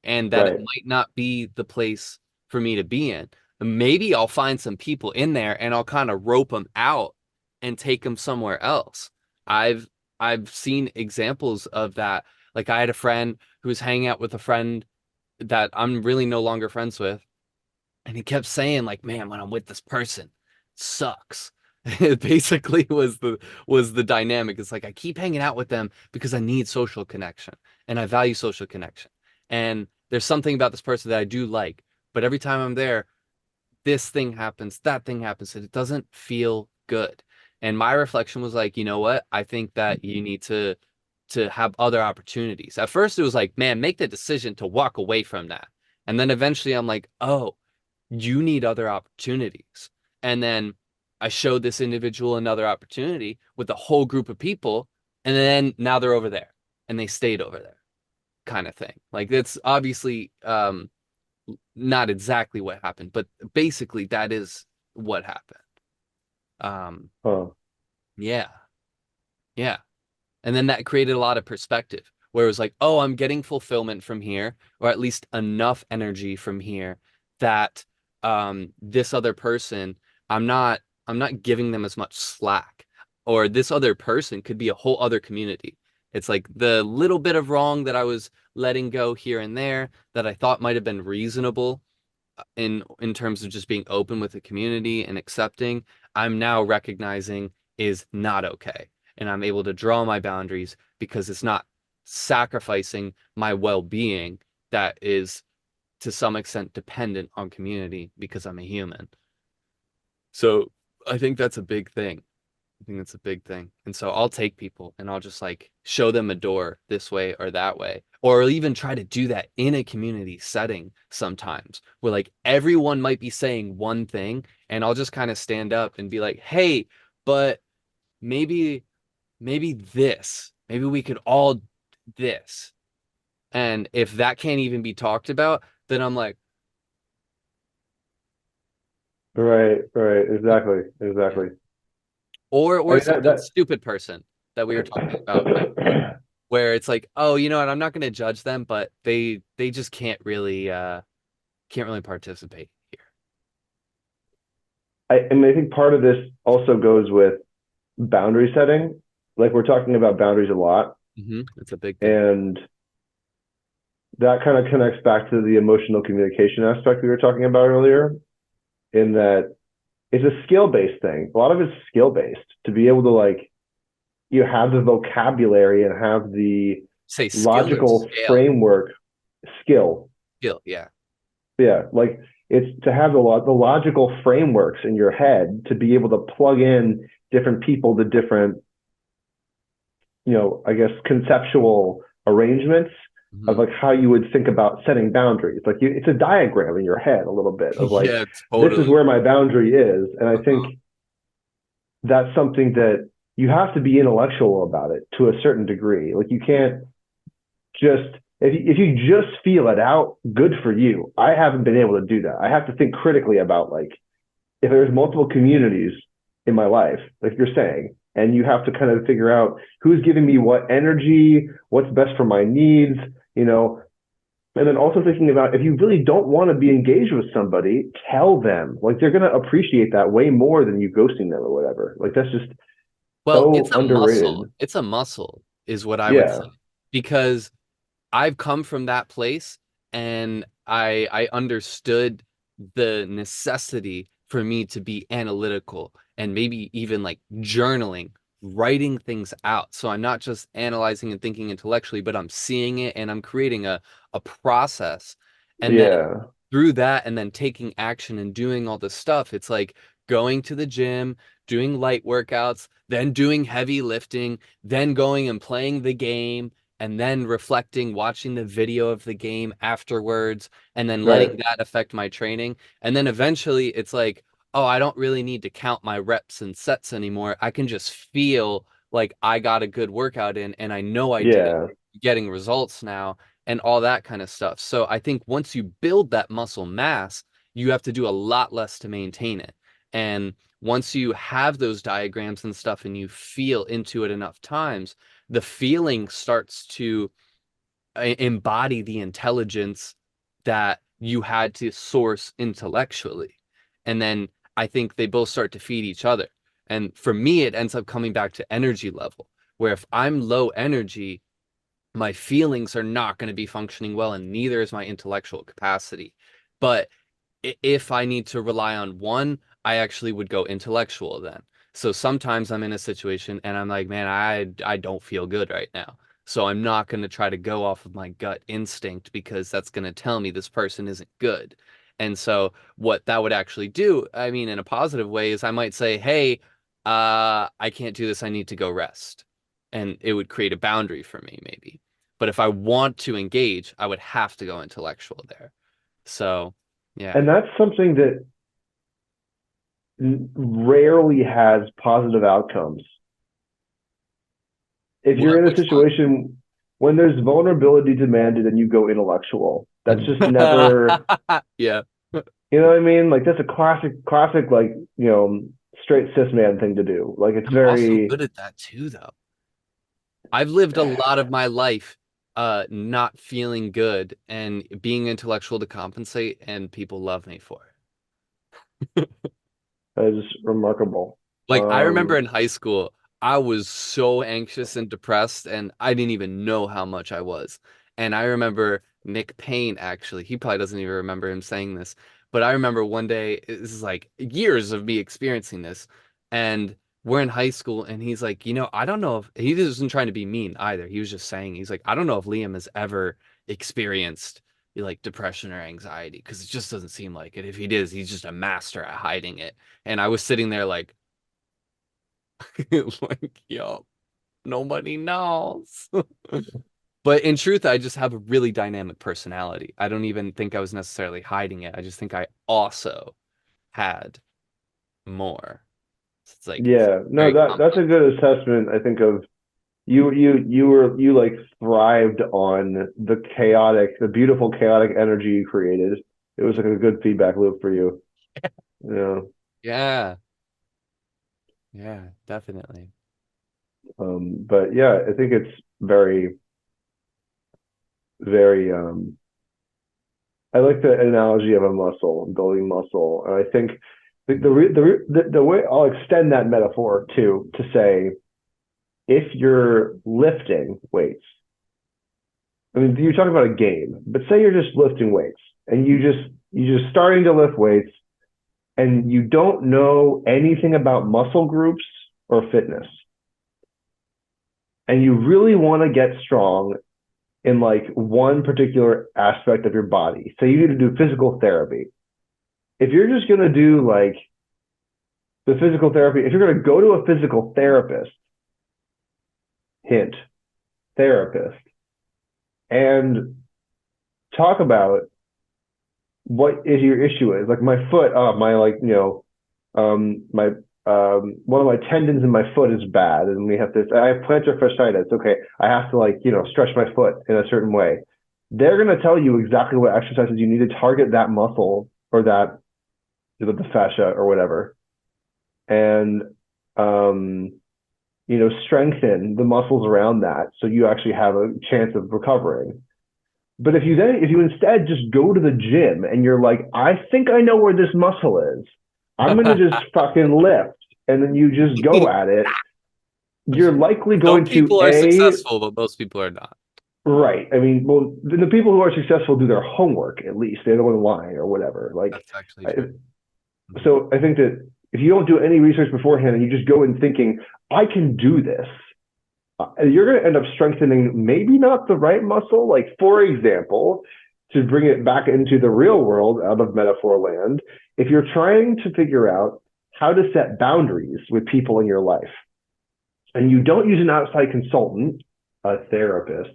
and that it right. might not be the place for me to be in. Maybe I'll find some people in there and I'll kind of rope them out and take them somewhere else. I've I've seen examples of that. Like I had a friend who was hanging out with a friend that I'm really no longer friends with, and he kept saying like, "Man, when I'm with this person, it sucks." It basically was the dynamic. It's like I keep hanging out with them because I need social connection and I value social connection. And there's something about this person that I do like, but every time I'm there, this thing happens, that thing happens, and it doesn't feel good. And my reflection was like, you know what? I think that you need to have other opportunities. At first it was like, man, make the decision to walk away from that. And then eventually I'm like, oh, you need other opportunities. And then I showed this individual another opportunity with a whole group of people. And then now they're over there and they stayed over there kind of thing. Like it's obviously not exactly what happened, but basically that is what happened. Um, Huh. yeah, yeah. And then that created a lot of perspective where it was like, oh, I'm getting fulfillment from here, or at least enough energy from here that this other person, I'm not I'm not giving them as much slack. Or this other person could be a whole other community. It's like the little bit of wrong that I was letting go here and there that I thought might have been reasonable in terms of just being open with the community and accepting, I'm now recognizing is not okay. And I'm able to draw my boundaries because it's not sacrificing my well-being that is to some extent dependent on community because I'm a human. So I think that's a big thing. I think that's a big thing. And so I'll take people and I'll just like show them a door this way or that way. Or I'll even try to do that in a community setting sometimes where like everyone might be saying one thing and I'll just kind of stand up and be like, hey, but maybe, maybe this, maybe we could all this. And if that can't even be talked about, then I'm like, Right, right, exactly, yeah. exactly. I Or mean something stupid person that we were talking about that where it's like, oh, you know what, I'm not going to judge them, but they just can't really participate here. I mean, I think part of this also goes with boundary setting. Like we're talking about boundaries a lot, It's a big thing. and that kind of connects back to the emotional communication aspect we were talking about earlier, in that it's a skill based thing. A lot of it's skill based to be able to like you have the vocabulary and have the Say skill or logical scale? framework skill. Skill, yeah. Yeah, like it's to have the logical frameworks in your head to be able to plug in different people to different, I guess conceptual arrangements of hmm like how you would think about setting boundaries. Like it's a diagram in your head a little bit of like Yeah, this is totally. where my boundary is, and I Uh-huh. think that's something that you have to be intellectual about it to a certain degree. Like you can't just if you just feel it out, good for you. I haven't been able to do that. I have to think critically about like if there's multiple communities in my life, like you're saying, and you have to kind of figure out who's giving me what energy, what's best for my needs, you know, and then also thinking about if you really don't want to be engaged with somebody, tell them. Like they're gonna appreciate that way more than you ghosting them or whatever. Like that's just Well, so it's a underrated. muscle. It's a muscle, is what I would say. Yeah. Because I've come from that place and I understood the necessity for me to be analytical and maybe even like journaling, writing things out. So I'm not just analyzing and thinking intellectually, but I'm seeing it and I'm creating a process. And then Yeah. through that and then taking action and doing all this stuff, it's like going to the gym, doing light workouts, then doing heavy lifting, then going and playing the game and then reflecting, watching the video of the game afterwards, and then letting Right. that affect my training. And then eventually it's like, oh, I don't really need to count my reps and sets anymore. I can just feel like I got a good workout in and I know I did it, Yeah. getting results now and all that kind of stuff. So I think once you build that muscle mass, you have to do a lot less to maintain it. And once you have those diagrams and stuff and you feel into it enough times, the feeling starts to embody the intelligence that you had to source intellectually. And then I think they both start to feed each other. And for me, it ends up coming back to energy level, where if I'm low energy, my feelings are not going to be functioning well, and neither is my intellectual capacity. But if I need to rely on one, I actually would go intellectual then. So sometimes I'm in a situation and I'm like, man, I don't feel good right now. So I'm not going to try to go off of my gut instinct because that's going to tell me this person isn't good. And so what that would actually do, I mean, in a positive way, is I might say, hey, I can't do this. I need to go rest. And it would create a boundary for me, maybe. But if I want to engage, I would have to go intellectual there. So, yeah. And that's something that rarely has positive outcomes. If you're in a Which situation when there's vulnerability demanded and you go intellectual, that's one? just never, Yeah. you know what I mean? Like that's a classic, like, straight cis man thing to do. Like it's I'm also very, good at that too, though. I've lived a lot of my life not feeling good and being intellectual to compensate, and people love me for it. that is remarkable. Like I remember Um, in high school, I was so anxious and depressed, and I didn't even know how much I was. And I remember Nick Payne actually, he probably doesn't even remember him saying this, but I remember one day, this is like years of me experiencing this, and we're in high school, and he's like, I don't know if he wasn't trying to be mean either. He was just saying, he's like, I don't know if Liam has ever experienced like depression or anxiety because it just doesn't seem like it. If he does, he's just a master at hiding it. And I was sitting there like, like, yo, nobody knows. But in truth, I just have a really dynamic personality. I don't even think I was necessarily hiding it. I just think I also had more. So it's like it's Yeah, no, very that's a complex. good assessment, I think, of you like thrived on the beautiful chaotic energy you created. It was like a good feedback loop for you. You know. Yeah, yeah, definitely. But yeah, I think it's very, very I like the analogy of a muscle, building muscle. And I think the way I'll extend that metaphor too to say if you're lifting weights, I mean, you're talking about a game, but say you're just lifting weights and you just starting to lift weights and you don't know anything about muscle groups or fitness, and you really want to get strong in like one particular aspect of your body. Say you need to do physical therapy. If you're just going to do like the physical therapy, if you're going to go to a physical therapist, hint, therapist, and talk about what is your issue is like my foot, my like, my one of my tendons in my foot is bad, and we have this. I have plantar fasciitis. Okay, I have to like stretch my foot in a certain way. They're gonna tell you exactly what exercises you need to target that muscle or that the fascia or whatever, and um, strengthen the muscles around that so you actually have a chance of recovering. But if you instead just go to the gym and you're like, I think I know where this muscle is, I'm gonna just fucking lift, and then you just go at it, you're likely Some going to people are a successful, but most people are not. right. I mean, well, the people who are successful do their homework at least. They don't lie or whatever. Like, That's actually I, true. Mhm. so I think that if you don't do any research beforehand and you just go in thinking, I can do this, you're going to end up strengthening maybe not the right muscle. Like, for example, to bring it back into the real world out of metaphor land, if you're trying to figure out how to set boundaries with people in your life and you don't use an outside consultant, a therapist,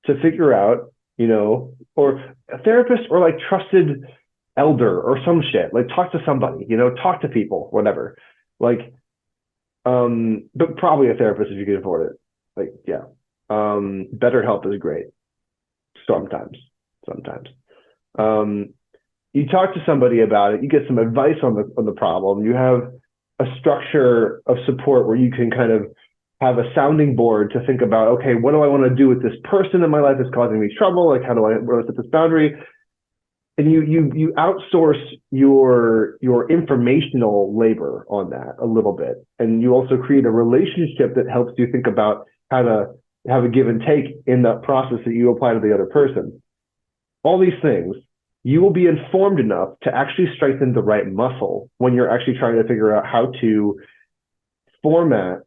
to figure out, or a therapist or like trusted elder or some shit, like talk to somebody, talk to people, whatever. Like, but probably a therapist if you can afford it. Like, yeah. BetterHelp is great sometimes. Sometimes. Um, you talk to somebody about it, you get some advice on the problem. You have a structure of support where you can kind of have a sounding board to think about, okay, what do I want to do with this person in my life that's causing me trouble? Like, how do I set this boundary? And you outsource your informational labor on that a little bit, and you also create a relationship that helps you think about how to have a give and take in that process that you apply to the other person. All these things, you will be informed enough to actually strengthen the right muscle when you're actually trying to figure out how to format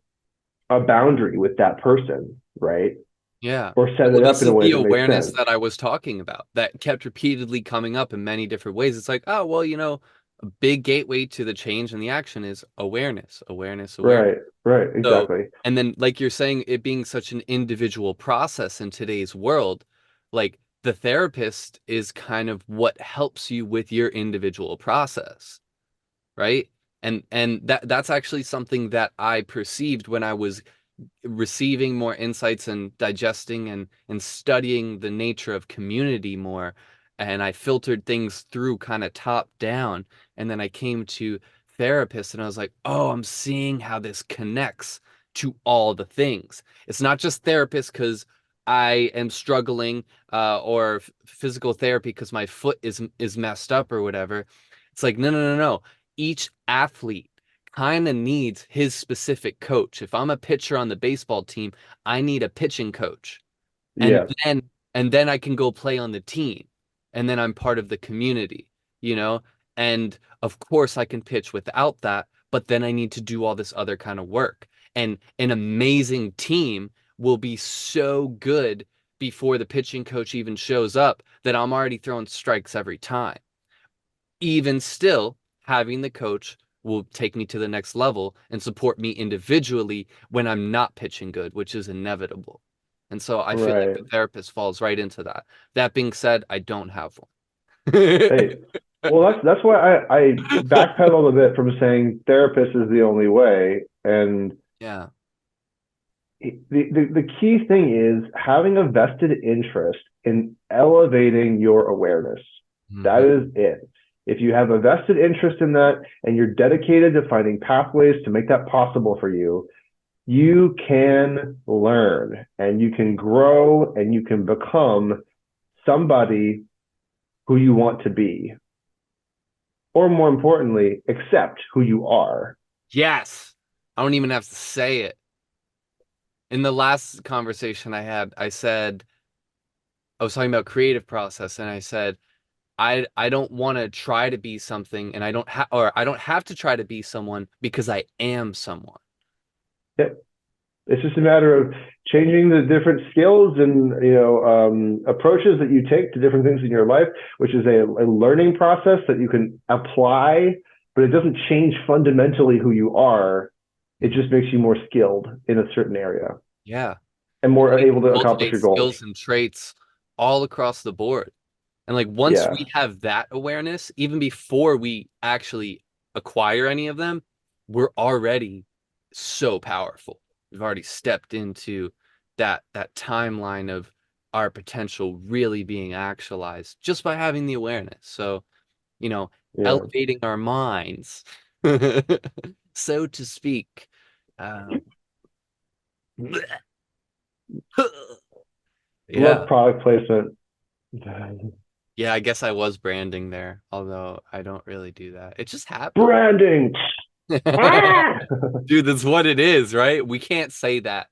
a boundary with that person, right? Yeah. Or set Well, it up this in a is way the that makes awareness sense. that I was talking about that kept repeatedly coming up in many different ways. It's like, oh, well, a big gateway to the change and the action is awareness, awareness, awareness. Right, right, So, exactly. and then like you're saying, it being such an individual process in today's world, like the therapist is kind of what helps you with your individual process, right? And that's actually something that I perceived when I was receiving more insights and digesting and studying the nature of community more. And I filtered things through kind of top down. And then I came to therapists and I was like, oh, I'm seeing how this connects to all the things. It's not just therapist because I am struggling or physical therapy because my foot is messed up or whatever. It's like, no, no, no, no. Each athlete kind of needs his specific coach. If I'm a pitcher on the baseball team, I need a pitching coach. And Yes. then I can go play on the team. And then I'm part of the community, you know? And of course I can pitch without that, but then I need to do all this other kind of work. And an amazing team will be so good before the pitching coach even shows up that I'm already throwing strikes every time. Even still, having the coach will take me to the next level and support me individually when I'm not pitching good, which is inevitable. And so I feel like Right. the therapist falls right into that. That being said, I don't have one. Hey, well, that's why I backpedaled a bit from saying therapist is the only way. And Yeah. the key thing is having a vested interest in elevating your awareness. That Hmm. is it. If you have a vested interest in that and you're dedicated to finding pathways to make that possible for you, you can learn and you can grow and you can become somebody who you want to be, or more importantly, accept who you are. Yes. I don't even have to say it. In the last conversation I had, I said, I was talking about creative process, and I said, I don't want to try to be something, and I don't have to try to be someone because I am someone. It's just a matter of changing the different skills and approaches that you take to different things in your life, which is a learning process that you can apply, but it doesn't change fundamentally who you are. It Mhm. just makes you more skilled in a certain area Yeah. and more We able can to accomplish cultivate your goals. skills and traits all across the board. And like once we Yeah, have that awareness, even before we actually acquire any of them, we're already so powerful. We've already stepped into that timeline of our potential really being actualized just by having the awareness. So, you know, yeah. elevating our minds, so to speak. Um, Love yeah. product placement. Yeah, I guess I was branding there, although I don't really do that. It just happened. Branding. Ah! Dude, that's what it is, right? We can't say that.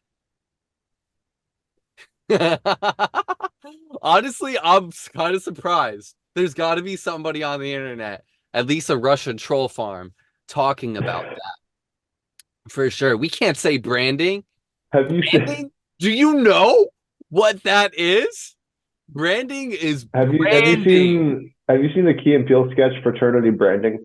Honestly, I'm kind of surprised. There's got to be somebody on the internet, at least a Russian troll farm, talking about that for sure. We can't say branding. Have you seen? Branding? Do you know what that is? Branding is branding. Have you seen the Key and Peele sketch Fraternity Branding?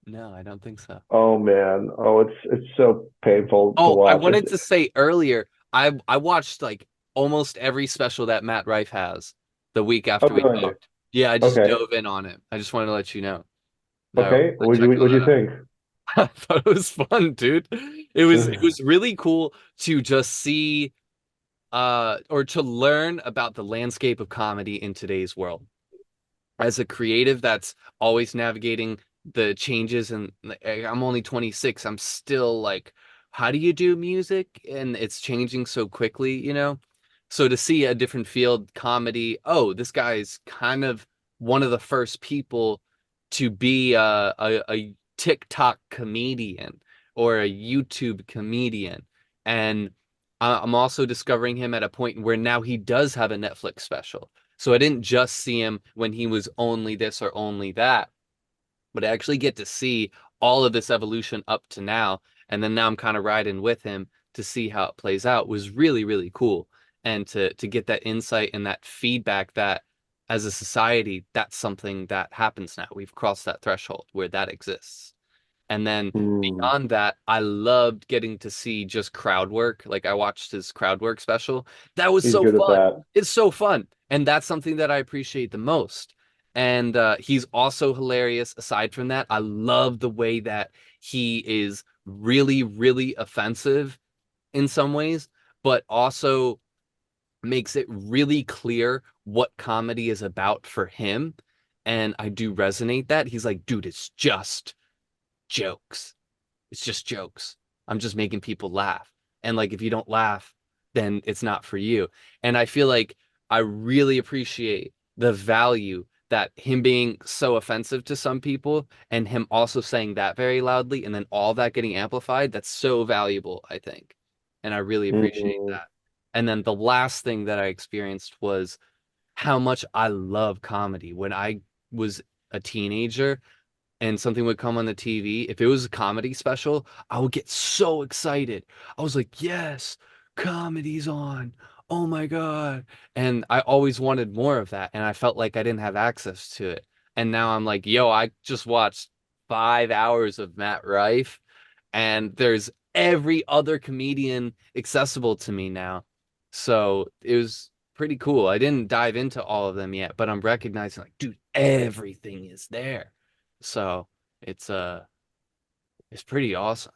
No, I don't think so. Oh man, oh it's so painful to Oh, I watch. wanted to say earlier, I watched like almost every special that Matt Rife has the week Oh after we really? talked. Yeah, I just Okay, dove in on it. I just wanted to let you know. No, okay. check it What'd you out. think? I thought it was fun, dude. It was really cool to just see or to learn about the landscape of comedy in today's world. As a creative that's always navigating the changes, and like, I'm only 26. I'm still like, how do you do music? And it's changing so quickly, you know? So to see a different field, comedy, oh, this guy's kind of one of the first people to be a TikTok comedian or a YouTube comedian. And I'm also discovering him at a point where now he does have a Netflix special. So I didn't just see him when he was only this or only that, but I actually get to see all of this evolution up to now. And then now I'm kind of riding with him to see how it plays out. It was really, really cool. And to get that insight and that feedback that as a society, that's something that happens now. We've crossed that threshold where that exists. And then Hmm, beyond that, I loved getting to see just crowd work. Like I watched his crowd work special. That was he's so good at fun. that. It's so fun. And that's something that I appreciate the most. And he's also hilarious. Aside from that, I love the way that he is really, really offensive in some ways, but also makes it really clear what comedy is about for him. And I do resonate that. He's like, dude, it's just jokes. It's just jokes. I'm just making people laugh. And like if you don't laugh, then it's not for you. And I feel like I really appreciate the value that him being so offensive to some people and him also saying that very loudly and then all that getting amplified, that's so valuable, I think. And I really appreciate Hmm. that. And then the last thing that I experienced was how much I love comedy. When I was a teenager, and something would come on the TV, if it was a comedy special, I would get so excited. I was like, yes, comedy's on. oh my God. And I always wanted more of that. And I felt like I didn't have access to it. And now I'm like, yo, I just watched 5 hours of Matt Rife, and there's every other comedian accessible to me now. So it was pretty cool. I didn't dive into all of them yet, but I'm recognizing like, dude, everything is there. So it's it's pretty awesome.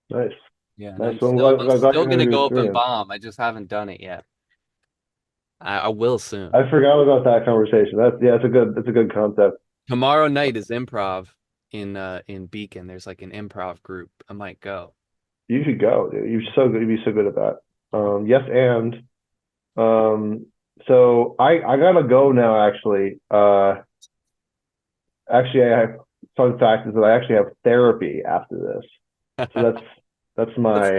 Nice. Yeah, and Nice. I'm Well, still I'm I'm glad still you had a gonna good go up and experience. bomb. I just haven't done it yet. I will soon. I forgot about that conversation. That's yeah, it's a good concept. Tomorrow night is improv in Beacon. There's like an improv group. I might go. You should go, dude. You're so good. You'd be so good at that. Yes, and so I gotta go now. Actually, I have fun fact is that I actually have therapy after this. So that's That's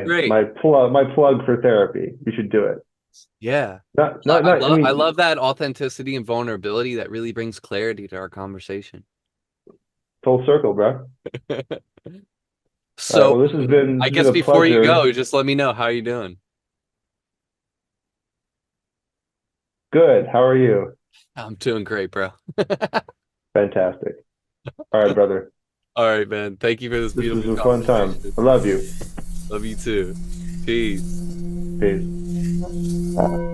great. my plug for therapy. You should do it. Yeah. Not. I I mean, love that authenticity and vulnerability that really brings clarity to our conversation. full circle, bro. All right. So Well, I this has been guess a before you pleasure. go, just let me know how you doing. Good. How are you? I'm doing great, bro. Fantastic. All right, brother. All right, man. Thank you for this This was beautiful a fun time. conversation. I love you. Love you too. Peace. Peace.